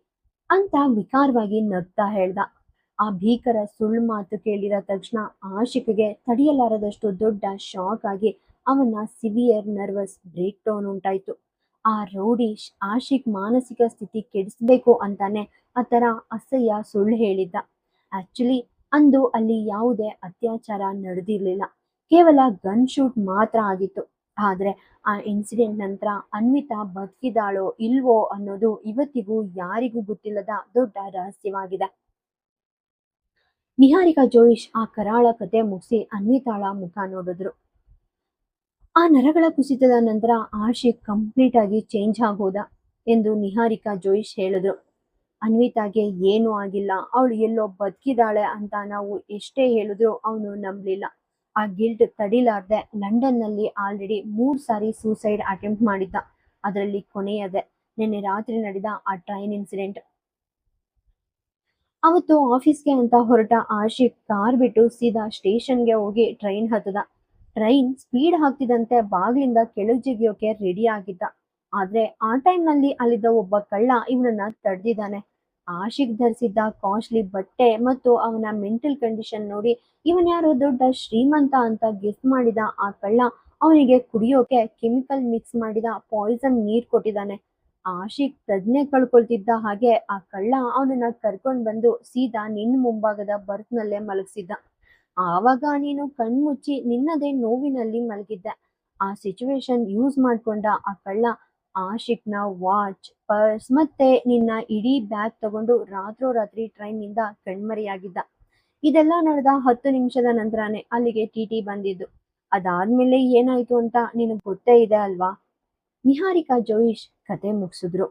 ಅಂತ ವಿಕಾರವಾಗಿ ನಗ್ತಾ ಹೇಳ್ದ. ಆ ಭೀಕರ ಸುಳ್ಳು ಮಾತು ಕೇಳಿದ ತಕ್ಷಣ ಆಶಿಕ್ಗೆ ತಡೆಯಲಾರದಷ್ಟು ದೊಡ್ಡ ಶಾಕ್ ಆಗಿ ಅವನ ಸಿವಿಯರ್ ನರ್ವಸ್ ಬ್ರೇಕ್ ಡೌನ್ ಉಂಟಾಯ್ತು. ಆ ರೌಡಿ ಆಶಿಕ್ ಮಾನಸಿಕ ಸ್ಥಿತಿ ಕೆಡಿಸ್ಬೇಕು ಅಂತಾನೆ ಆ ತರ ಅಸಹ್ಯ ಸುಳ್ಳು ಹೇಳಿದ್ದ. ಆಕ್ಚುಲಿ ಅಂದು ಅಲ್ಲಿ ಯಾವುದೇ ಅತ್ಯಾಚಾರ ನಡೆದಿರ್ಲಿಲ್ಲ, ಕೇವಲ ಗನ್ ಶೂಟ್ ಮಾತ್ರ ಆಗಿತ್ತು. ಆದ್ರೆ ಆ ಇನ್ಸಿಡೆಂಟ್ ನಂತರ ಅನ್ವಿತಾ ಬದುಕಿದಾಳೋ ಇಲ್ವೋ ಅನ್ನೋದು ಇವತ್ತಿಗೂ ಯಾರಿಗೂ ಗೊತ್ತಿಲ್ಲದ ದೊಡ್ಡ ರಹಸ್ಯವಾಗಿದೆ. ನಿಹಾರಿಕಾ ಜೋಯಿಶ್ ಆ ಕರಾಳ ಕತೆ ಮುಗಿಸಿ ಅನ್ವಿತಾಳ ಮುಖ ನೋಡಿದ್ರು. ಆ ನರಗಳ ಕುಸಿತದ ನಂತರ ಆಶಿಕ್ ಕಂಪ್ಲೀಟ್ ಆಗಿ ಚೇಂಜ್ ಆಗೋದ ಎಂದು ನಿಹಾರಿಕಾ ಜೋಯಿಶ್ ಹೇಳಿದ್ರು. ಅನ್ವಿತಾಗೆ ಏನೂ ಆಗಿಲ್ಲ, ಅವಳು ಎಲ್ಲೋ ಬದುಕಿದಾಳೆ ಅಂತ ನಾವು ಎಷ್ಟೇ ಹೇಳಿದ್ರು ಅವನು ನಂಬಲಿಲ್ಲ. ಆ ಗಿಲ್ಟ್ ತಡಿಲಾರ್ದೆ ಲಂಡನ್ನಲ್ಲಿ ಆಲ್ರೆಡಿ 3 ಸಾರಿ ಸೂಸೈಡ್ ಅಟೆಂಪ್ಟ್ ಮಾಡಿದ್ದ. ಅದರಲ್ಲಿ ಕೊನೆಯದೆ ನಿನ್ನೆ ರಾತ್ರಿ ನಡೆದ ಆ ಟ್ರೈನ್ ಇನ್ಸಿಡೆಂಟ್. ಅವತ್ತು ಆಫೀಸ್ಗೆ ಅಂತ ಹೊರಟ ಆಶಿಕ್ ಕಾರ್ ಬಿಟ್ಟು ಸೀದಾ ಸ್ಟೇಷನ್ಗೆ ಹೋಗಿ ಟ್ರೈನ್ ಹತ್ತದ. ಟ್ರೈನ್ ಸ್ಪೀಡ್ ಹಾಕ್ತಿದಂತೆ ಬಾಗ್ಲಿಂದ ಕೆಳಗೆ ಜಿಗಿಯೋಕೆ ರೆಡಿ ಆಗಿದ್ದ. ಆದ್ರೆ ಆ ಟೈಮ್ನಲ್ಲಿ ಅಲ್ಲಿದ್ದ ಒಬ್ಬ ಕಳ್ಳ ಇವನನ್ನ ತಡೆದಿದ್ದಾನೆ. ಆಶಿಕ್ ಧರಿಸಿದ್ದ ಕಾಸ್ಟ್ಲಿ ಬಟ್ಟೆ ಮತ್ತು ಅವನ ಮೆಂಟಲ್ ಕಂಡೀಷನ್ ನೋಡಿ ಇವನ್ ಯಾರೋ ದೊಡ್ಡ ಶ್ರೀಮಂತ ಅಂತ ಗೆಸ್ ಮಾಡಿದ ಆ ಕಳ್ಳ ಅವನಿಗೆ ಕುಡಿಯೋಕೆ ಕೆಮಿಕಲ್ ಮಿಕ್ಸ್ ಮಾಡಿದ ಪಾಯ್ಸನ್ ನೀರ್ ಕೊಟ್ಟಿದ್ದಾನೆ. ಆಶಿಕ್ ಪ್ರಜ್ಞೆ ಕಳ್ಕೊಳ್ತಿದ್ದ ಹಾಗೆ ಆ ಕಳ್ಳ ಅವನನ್ನ ಕರ್ಕೊಂಡ್ ಬಂದು ಸೀದಾ ನಿನ್ನ ಮುಂಭಾಗದ ಬರ್ತ್ನಲ್ಲೇ ಮಲಗಿಸಿದ್ದ. ಆವಾಗ ನೀನು ಕಣ್ಮುಚ್ಚಿ ನಿನ್ನದೇ ನೋವಿನಲ್ಲಿ ಮಲಗಿದ್ದೆ. ಆ ಸಿಚುವೇಶನ್ ಯೂಸ್ ಮಾಡ್ಕೊಂಡ ಆ ಕಳ್ಳ ಆಶಿಕ್ನ ವಾಚ್, ಪರ್ಸ್ ಮತ್ತೆ ನಿನ್ನ ಇಡೀ ಬ್ಯಾಗ್ ತಗೊಂಡು ರಾತ್ರೋರಾತ್ರಿ ಟ್ರೈನ್ ನಿಂದ ಕಣ್ಮರೆಯಾಗಿದ್ದ. ಇದೆಲ್ಲ ನಡೆದ 10 ನಿಮಿಷದ ನಂತರನೇ ಅಲ್ಲಿಗೆ ಟಿಟಿ ಬಂದಿದ್ದು. ಅದಾದ್ಮೇಲೆ ಏನಾಯ್ತು ಅಂತ ನಿನಗೆ ಗೊತ್ತೇ ಇದೆ ಅಲ್ವಾ? ನಿಹಾರಿಕಾ ಜೋಯಿಶ್ ಕತೆ ಮುಗಿಸಿದ್ರು.